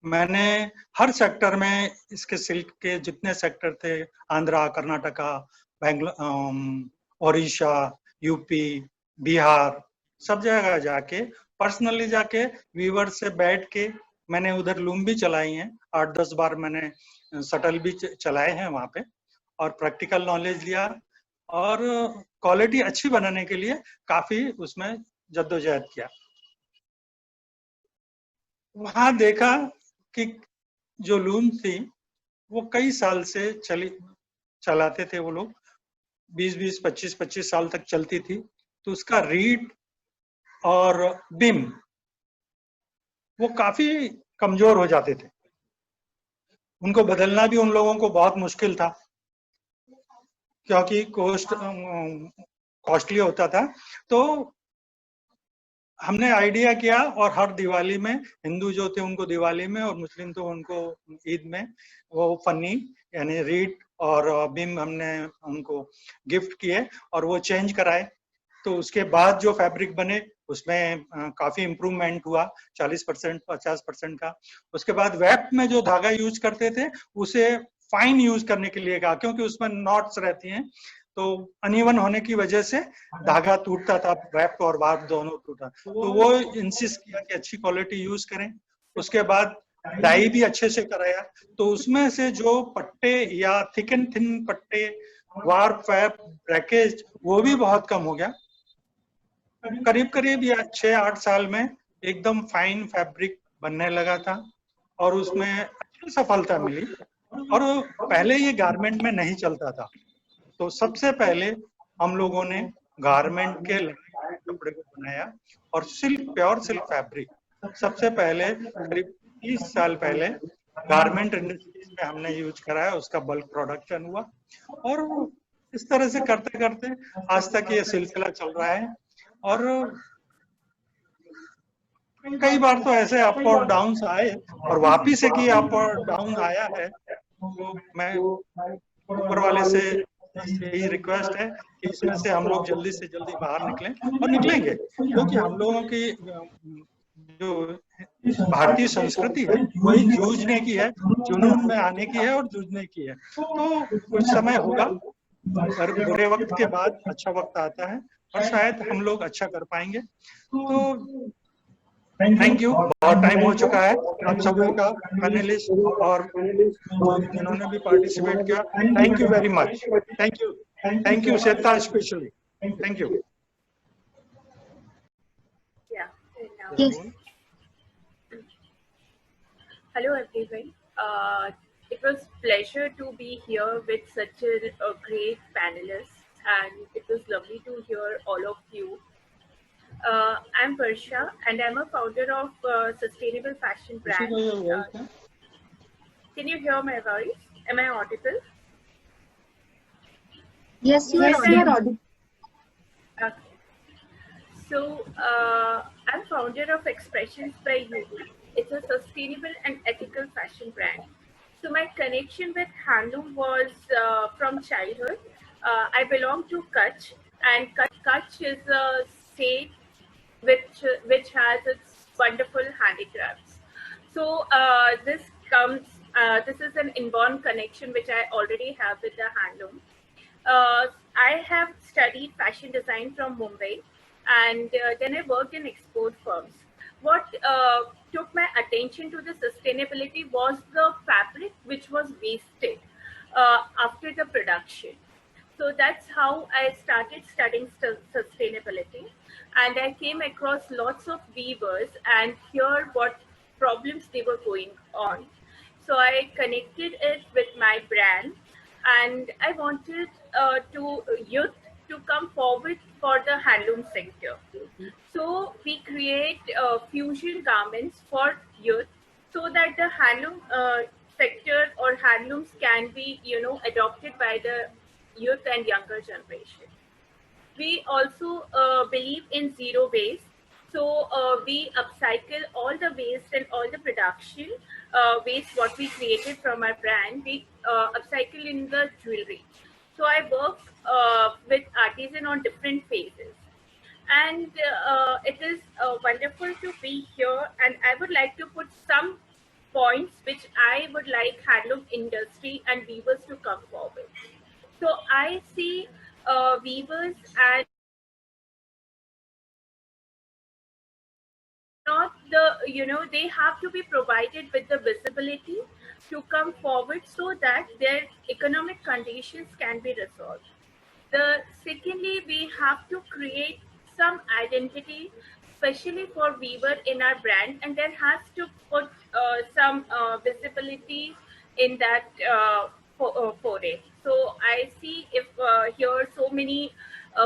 मैंने हर सेक्टर में इसके सिल्क के जितने सेक्टर थे, आंध्रा, कर्नाटका, ओडिशा, यूपी, बिहार, सब जगह जाके पर्सनली जाके वीवर से बैठ के मैंने उधर लूम भी चलाई हैं, 8-10 बार मैंने शटल भी चलाए हैं वहां पे, और प्रैक्टिकल नॉलेज लिया और क्वालिटी अच्छी बनाने के लिए काफी उसमें जद्दोजहद किया। वहां देखा कि जो लूम थी वो कई साल से चलाते थे वो लोग, 20-20, 25-25 साल तक चलती थी, तो उसका रीड और बिम वो काफी कमजोर हो जाते थे। उनको बदलना भी उन लोगों को बहुत मुश्किल था क्योंकि कॉस्टली होता था। तो हमने आइडिया किया और हर दिवाली में, हिंदू जो थे उनको दिवाली में और मुस्लिम तो उनको ईद में, वो फन्नी यानी रीड और बिम हमने उनको गिफ्ट किए और वो चेंज कराए। तो उसके बाद जो फैब्रिक बने उसमें काफी इम्प्रूवमेंट हुआ, 40% 50% का। उसके बाद वेब में जो धागा यूज करते थे उसे फाइन यूज करने के लिए कहा, क्योंकि उसमें नॉट्स रहती हैं, तो अनइवन होने की वजह से धागा टूटता था, वेब और वार्प दोनों टूटा। तो वो इंसिस्ट किया कि अच्छी क्वालिटी यूज करें। उसके बाद डाई भी अच्छे से कराया, तो उसमें से जो पट्टे या थिक एंड थिन पट्टे, वार्प, वेब, ब्रेकेज, वो भी बहुत कम हो गया। करीब करीब या 6-8 साल में एकदम फाइन फैब्रिक बनने लगा था और उसमें अच्छी सफलता मिली। और पहले ये गारमेंट में नहीं चलता था, तो सबसे पहले हम लोगों ने गारमेंट के कपड़े को बनाया और सिल्क, प्योर सिल्क फैब्रिक सबसे पहले करीब 30 साल पहले गारमेंट इंडस्ट्रीज में हमने यूज कराया, उसका बल्क प्रोडक्शन हुआ और इस तरह से करते करते आज तक ये सिलसिला चल रहा है। और कई बार तो ऐसे अप और डाउन आए और वापिस से कि अप और डाउन आया है, तो मैं ऊपर वाले से यही रिक्वेस्ट है कि इसमें से हम लोग जल्दी से जल्दी बाहर निकलें और निकलेंगे, क्योंकि हम लोगों की जो भारतीय संस्कृति है वही जूझने की है, जुनून में आने की है और जूझने की है। तो कुछ समय होगा, पर बुरे वक्त के बाद अच्छा वक्त आता है और शायद हम लोग अच्छा कर पाएंगे। तो थैंक यू, बहुत टाइम हो चुका है आप सबों का, पैनलिस्ट और जिन्होंने भी पार्टिसिपेट किया, thank you very much. Thank you Shweta specially, thank you. Yes. Hello everyone. It was pleasure to be here with such a great panelists, and it was lovely to hear all of you. I'm Varsha, and I'm a founder of sustainable fashion brand. Can you hear my voice? Am I audible? Yes, you are audible. Okay. So I'm founder of Expressions by You. It's a sustainable and ethical fashion brand. So my connection with handloom was from childhood. I belong to Kutch, and Kutch is a state which has its wonderful handicrafts. So this is an inborn connection which I already have with the handloom. I have studied fashion design from Mumbai, and then I worked in export firms. What took my attention to the sustainability was the fabric which was wasted after the production. So that's how I started studying sustainability, and I came across lots of weavers and hear what problems they were going on. So I connected it with my brand, and I wanted to youth to come forward for the handloom sector. So we create fusion garments for youth, so that the handloom sector or handlooms can be, adopted by the youth and younger generation. We also believe in zero waste. So we upcycle all the waste and all the production waste what we created from our brand. We upcycle in the jewelry. So I work with artisan on different phases, and it is wonderful to be here. And I would like to put some points which I would like handloom industry and weavers to come forward. So I see weavers and not they have to be provided with the visibility to come forward, so that their economic conditions can be resolved. The secondly, we have to create some identity, especially for weaver in our brand, and there has to put some visibility in that foray. So I see if here so many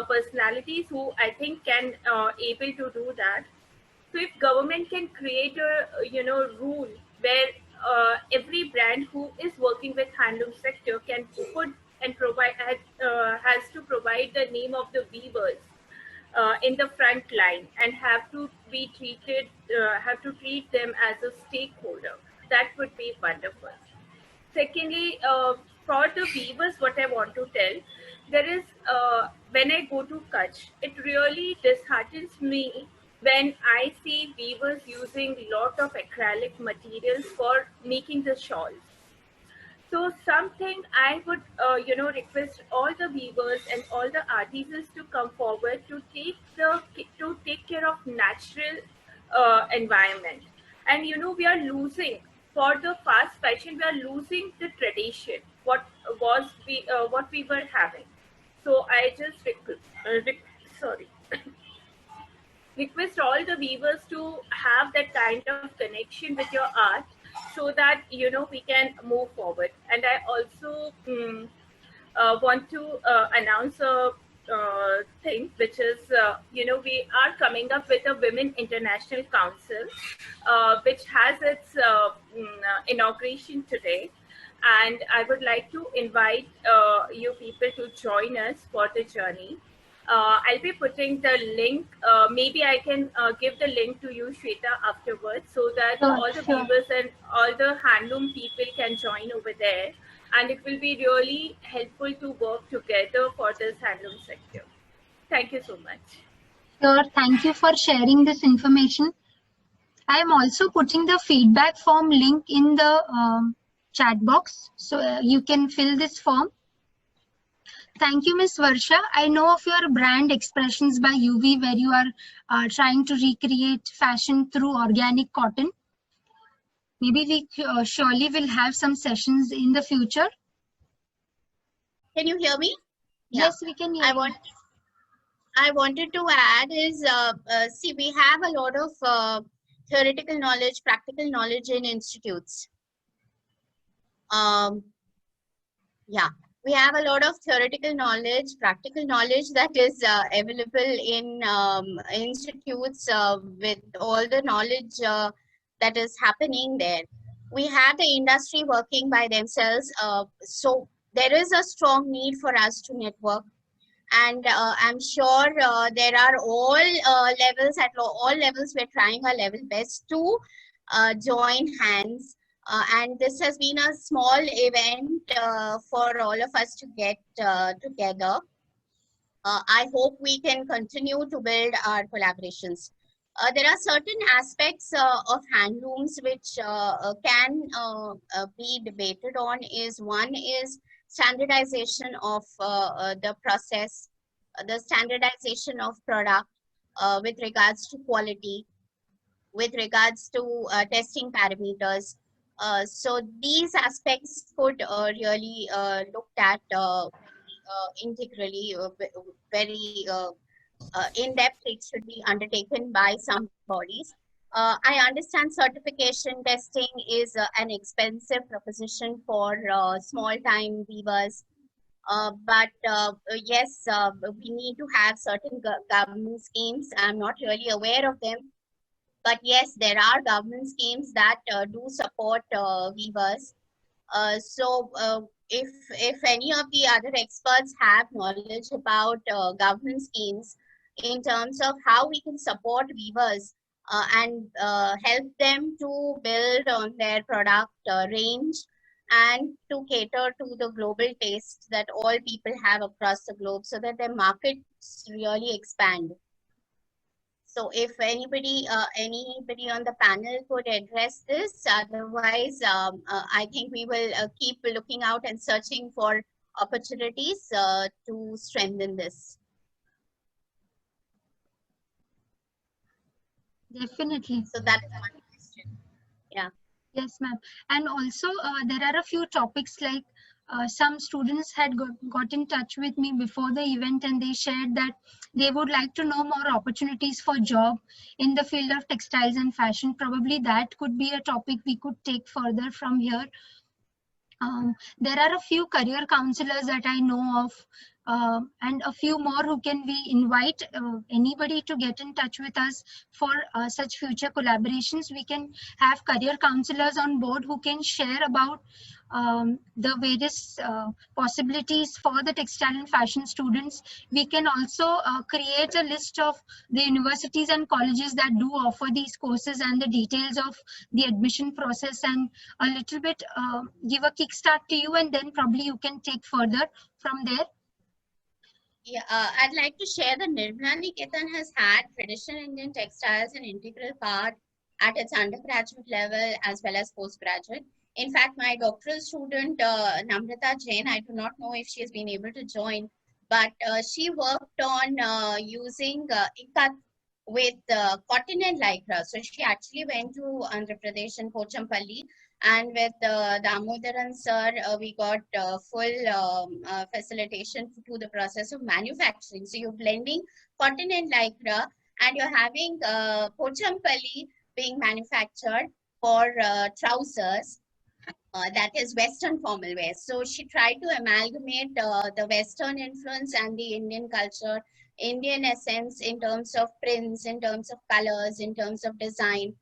personalities who I think can able to do that. So if government can create a rule where every brand who is working with handloom sector can put and provide has to provide the name of the weavers in the front line, and have to be treated have to treat them as a stakeholder, that would be wonderful. Secondly, for the weavers, what I want to tell, there is when I go to Kutch, it really disheartens me when I see weavers using lot of acrylic materials for making the shawls. So something I would, request all the weavers and all the artisans to come forward to take care of natural environment. And we are losing for the fast fashion. We are losing the tradition. What we were having. So I just sorry. request all the weavers to have that kind of connection with your art, so that we can move forward. And I also want to announce a thing, which is we are coming up with a Women International Council, which has its inauguration today. And I would like to invite you people to join us for the journey. I'll be putting the link. Maybe I can give the link to you, Shweta, afterwards, so that all the weavers and all the handloom people can join over there. And it will be really helpful to work together for this handloom sector. Thank you so much. Sure, thank you for sharing this information. I am also putting the feedback form link in the chat box, so you can fill this form. Thank you, Ms. Varsha. I know of your brand Expressions by UV, where you are trying to recreate fashion through organic cotton. Maybe we surely will have some sessions in the future. Can you hear me? Yes, we can hear you. I wanted to add is, see, we have a lot of theoretical knowledge, practical knowledge in institutes. Yeah, we have a lot of theoretical knowledge, practical knowledge that is available in institutes with all the knowledge that is happening there. We have the industry working by themselves. So there is a strong need for us to network. And I'm sure there are all levels, at all levels, we're trying our level best to join hands. And this has been a small event for all of us to get together. I hope we can continue to build our collaborations. There are certain aspects of handlooms which can be debated on. One is standardization of the process, the standardization of product with regards to quality, with regards to testing parameters. So these aspects could really looked at integrally, very in depth. It should be undertaken by some bodies. I understand certification testing is an expensive proposition for small-time weavers. But yes, we need to have certain government schemes. I'm not really aware of them. But yes, there are government schemes that do support weavers. If any of the other experts have knowledge about government schemes in terms of how we can support weavers and help them to build on their product range and to cater to the global tastes that all people have across the globe, so that their markets really expand. So if anybody on the panel could address this, otherwise I think we will keep looking out and searching for opportunities to strengthen this. Definitely. So that's one question. Yeah. Yes, ma'am. And also there are a few topics like some students had got in touch with me before the event, and they shared that they would like to know more opportunities for job in the field of textiles and fashion. Probably that could be a topic we could take further from here. There are a few career counselors that I know of, and a few more who can we invite anybody to get in touch with us for such future collaborations. We can have career counselors on board who can share about the various possibilities for the textile and fashion students. We can also create a list of the universities and colleges that do offer these courses and the details of the admission process, and a little bit give a kickstart to you, and then probably you can take further from there. Yeah, I'd like to share that Nirmala Niketan has had traditional Indian textiles an integral part at its undergraduate level as well as postgraduate. In fact, my doctoral student, Namrata Jain, I do not know if she has been able to join, but she worked on using ikat with cotton and lycra. So she actually went to Andhra Pradesh and Pochampalli, and with Damodaran sir, we got full facilitation to the process of manufacturing. So you're blending cotton and lycra, and you're having Pochampalli being manufactured for trousers. That is Western formal wear. So she tried to amalgamate the Western influence and the Indian culture, Indian essence in terms of prints, in terms of colors, in terms of design.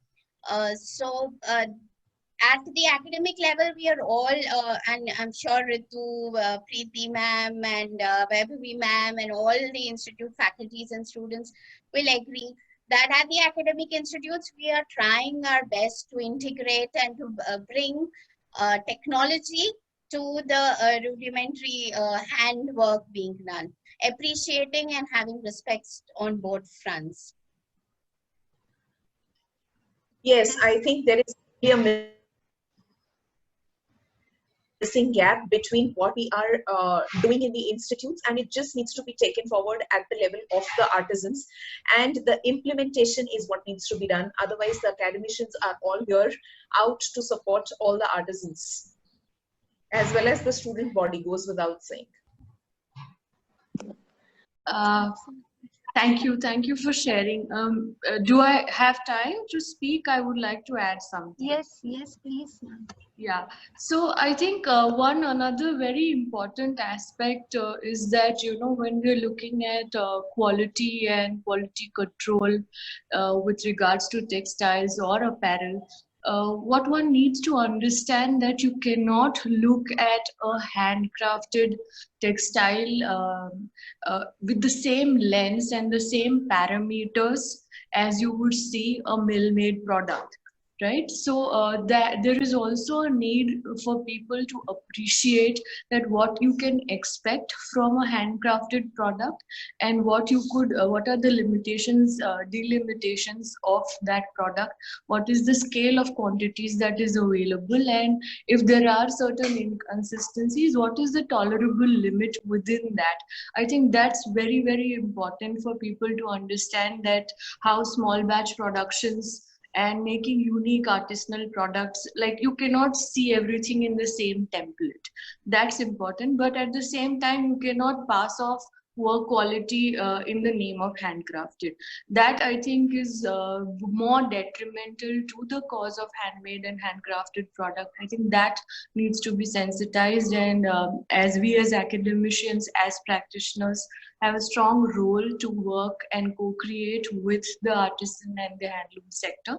At the academic level, we are all, and I'm sure Ritu, Preeti ma'am, and Vaibhavi ma'am, and all the institute faculties and students will agree that at the academic institutes, we are trying our best to integrate and to bring technology to the rudimentary handwork being done, appreciating and having respect on both fronts. Yes, I think there is a missing gap between what we are doing in the institutes, and it just needs to be taken forward at the level of the artisans, and the implementation is what needs to be done. Otherwise, the academicians are all here out to support all the artisans, as well as the student body, goes without saying. Thank you for sharing. Do I have time to speak? I would like to add something. Yes, please. Yeah, so I think one another very important aspect is that, when we're looking at quality and quality control with regards to textiles or apparel, what one needs to understand that you cannot look at a handcrafted textile with the same lens and the same parameters as you would see a mill-made product. Right, so that there is also a need for people to appreciate that what you can expect from a handcrafted product, and what are the limitations, delimitations of that product, what is the scale of quantities that is available, and if there are certain inconsistencies, what is the tolerable limit within that. I think that's very, very important for people to understand, that how small batch productions and making unique artisanal products, like you cannot see everything in the same template. That's important, but at the same time, you cannot pass off poor quality in the name of handcrafted. That I think is more detrimental to the cause of handmade and handcrafted product. I think that needs to be sensitized, and as we as academicians, as practitioners, have a strong role to work and co-create with the artisan and the handloom sector.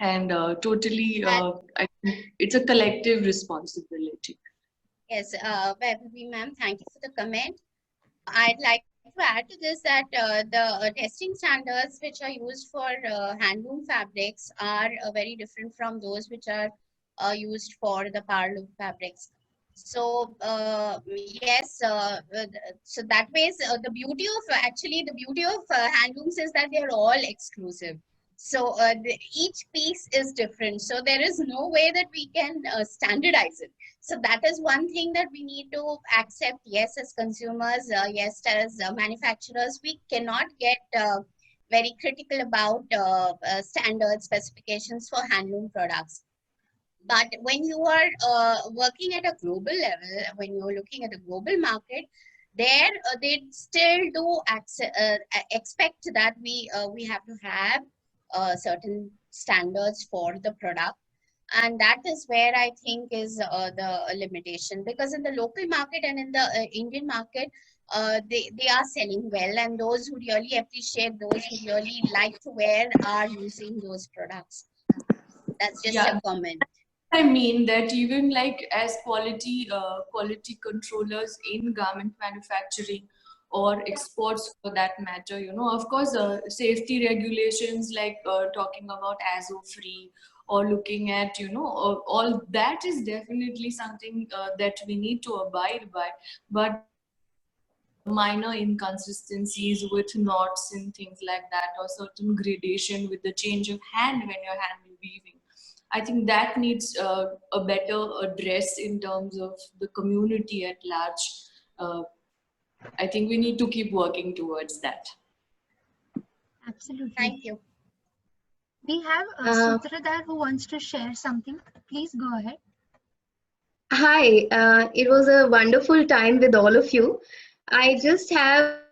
And totally, I think it's a collective responsibility. Yes, Vaibhavi ma'am, thank you for the comment. I'd like to add to this that the testing standards which are used for handloom fabrics are very different from those which are used for the powerloom fabrics. So yes, so that ways the beauty of handlooms is that they are all exclusive. So each piece is different. So there is no way that we can standardize it. So that is one thing that we need to accept. Yes, as consumers, yes, as manufacturers, we cannot get very critical about standard specifications for handloom products. But when you are working at a global level, when you're looking at a global market, there they still do expect that we have to have certain standards for the product. And that is where I think is the limitation, because in the local market and in the Indian market, they are selling well, and those who really appreciate, those who really like to wear are using those products. That's just a comment. I mean that even like as quality controllers in garment manufacturing or exports for that matter, you know, of course, safety regulations like talking about ASO-free or looking at, you know, all that is definitely something that we need to abide by. But minor inconsistencies with knots and things like that, or certain gradation with the change of hand when you're hand weaving, I think that needs a better address in terms of the community at large. I think we need to keep working towards that. Absolutely. Thank you. We have Sutradhar who wants to share something. Please go ahead. Hi, it was a wonderful time with all of you. I just have,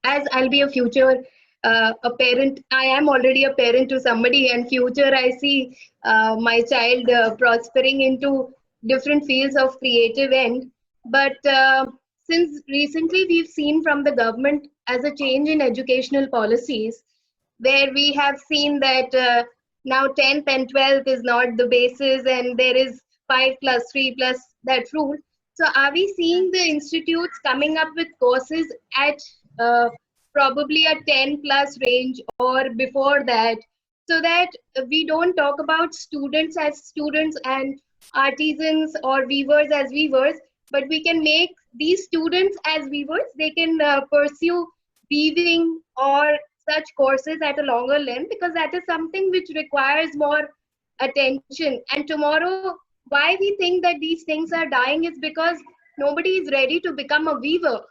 as I'll be a future a parent, I am already a parent to somebody, and future I see my child prospering into different fields of creative end. But since recently we've seen from the government as a change in educational policies, where we have seen that now 10th and 12th is not the basis, and there is 5 + 3 + that rule. So are we seeing the institutes coming up with courses at probably a 10+ range or before that, so that we don't talk about students as students and artisans or weavers as weavers, but we can make these students as weavers. They can pursue weaving or such courses at a longer length, because that is something which requires more attention. And tomorrow, why we think that these things are dying is because nobody is ready to become a weaver.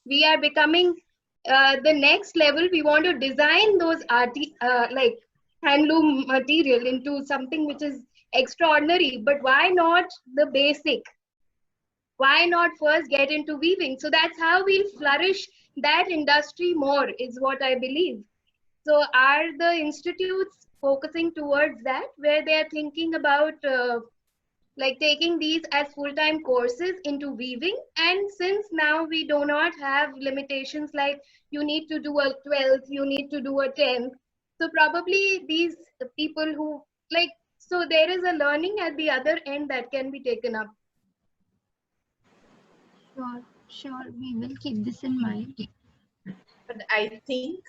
We are becoming the next level. We want to design those like handloom material into something which is extraordinary. But why not the basic? Why not first get into weaving? So that's how we'll flourish that industry more, is what I believe. So are the institutes focusing towards that, where they're thinking about like taking these as full-time courses into weaving? And since now we do not have limitations like you need to do a 12th, you need to do a 10th, so probably these people who like, so there is a learning at the other end that can be taken up. Sure, we will keep this in mind. But I think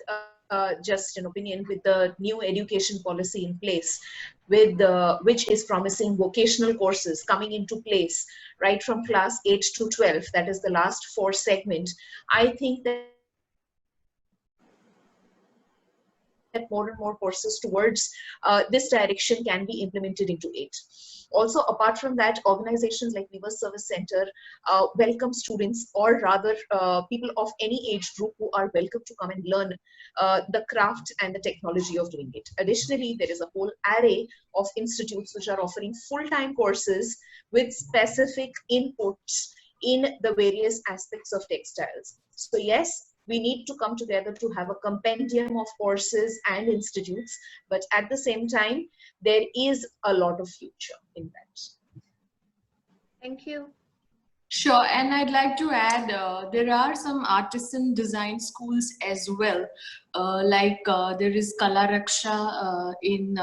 just an opinion, with the new education policy in place, with which is promising vocational courses coming into place right from class 8 to 12, that is the last 4 segment, I think that more and more courses towards this direction can be implemented into it. Also, apart from that, organizations like Weavers Service Center welcome students, or rather people of any age group, who are welcome to come and learn the craft and the technology of doing it. Additionally, there is a whole array of institutes which are offering full-time courses with specific inputs in the various aspects of textiles. So yes, we need to come together to have a compendium of courses and institutes, but at the same time, there is a lot of future in that. Thank you. Sure, and I'd like to add, there are some artisan design schools as well, there is Kala Raksha in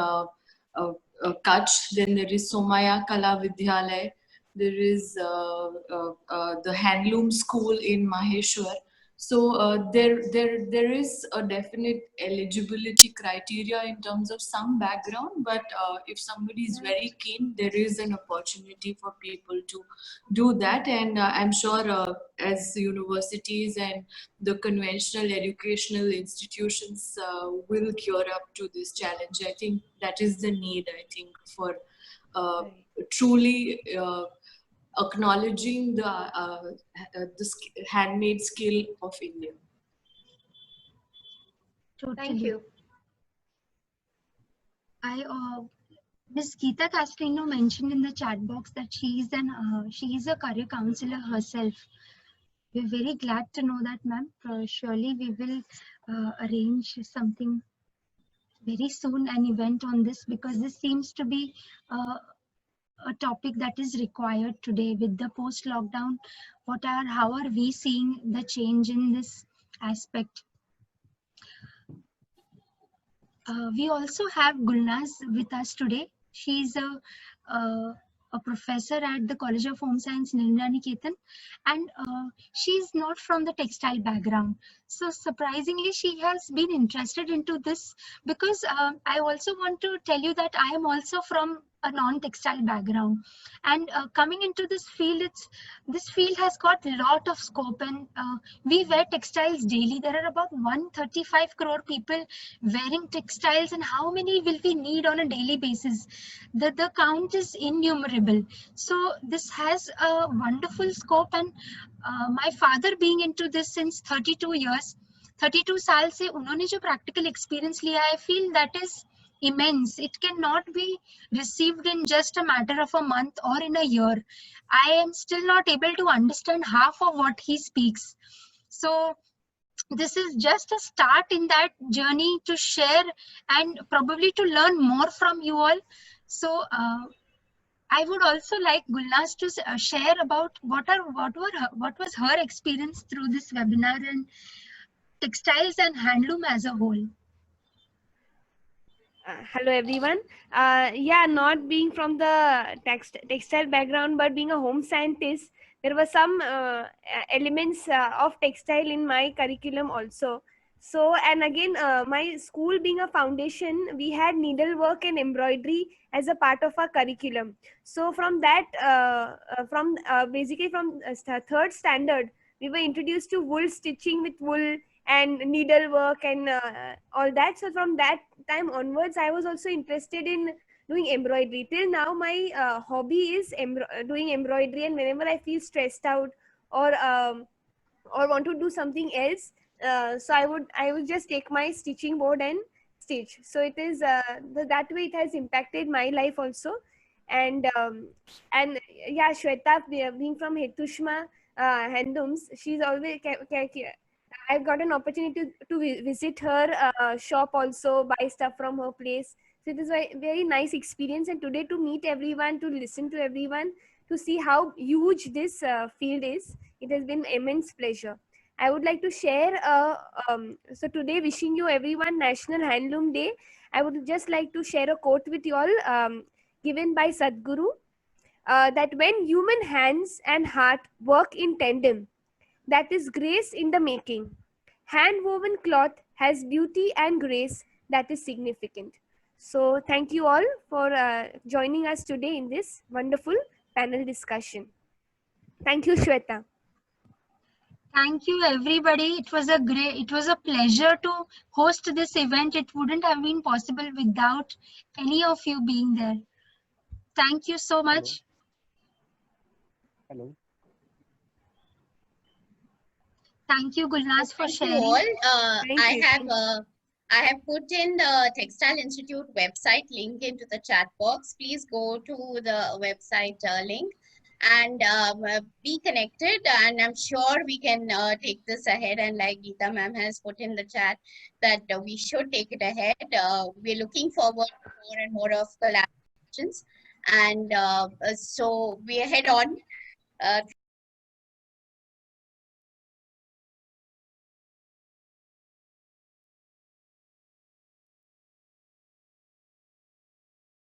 Kutch, then there is Somaya Kala Vidyalaya, there is the Handloom School in Maheshwar. So there is a definite eligibility criteria in terms of some background, but if somebody is very keen, there is an opportunity for people to do that. And I'm sure as universities and the conventional educational institutions will gear up to this challenge, I think that is the need, I think, for truly acknowledging the handmade skill of India. Thank you. Ms. Geeta Castellino mentioned in the chat box that she is a career counselor herself. We're very glad to know that, ma'am. Surely we will arrange something very soon, an event on this, because this seems to be a topic that is required today with the post-lockdown. How are we seeing the change in this aspect? We also have Gulnaz with us today. She is a professor at the College of Home Science, Nirmala Niketan, and she is not from the textile background. So surprisingly, she has been interested into this because I also want to tell you that I am also from a non-textile background, and coming into this field, this field has got a lot of scope, and we wear textiles daily. There are about 135 crore people wearing textiles, and how many will we need on a daily basis? The count is innumerable. So this has a wonderful scope, and my father being into this since 32 years, 32 साल से उन्होंने जो practical experience लिया, I feel that is immense. It cannot be received in just a matter of a month or in a year. I am still not able to understand half of what he speaks. So this is just a start in that journey to share and probably to learn more from you all. So I would also like Gulnaz to share about what was her experience through this webinar and textiles and handloom as a whole. Hello everyone. Yeah, not being from the textile background, but being a home scientist, there were some elements of textile in my curriculum also. So, and again, my school being a foundation, we had needlework and embroidery as a part of our curriculum. So from that, basically from third standard, we were introduced to wool stitching with wool and needlework and all that. So from that time onwards, I was also interested in doing embroidery. Till now, my hobby is doing embroidery, and whenever I feel stressed out or want to do something else, so I would just take my stitching board and stitch. So it is that way it has impacted my life also. And yeah, Shweta, being from Hetushma Handlooms, she's always I've got an opportunity to visit her shop also, buy stuff from her place. So it is a very nice experience, and today to meet everyone, to listen to everyone, to see how huge this field is, it has been immense pleasure. I would like to share, so today wishing you everyone National Handloom Day. I would just like to share a quote with you all given by Sadhguru, that when human hands and heart work in tandem, that is grace in the making. Hand-woven cloth has beauty and grace that is significant. So thank you all for joining us today in this wonderful panel discussion. Thank you, Shweta. Thank you, everybody. It was a pleasure to host this event. It wouldn't have been possible without any of you being there. Thank you so much. Hello. Thank you, Gulnaz, for sharing. All. I have put in the Textile Institute website link into the chat box. Please go to the website link and be connected, and I'm sure we can take this ahead. And like Geeta ma'am has put in the chat that we should take it ahead. We're looking forward to more and more of collaborations, and so we are head on.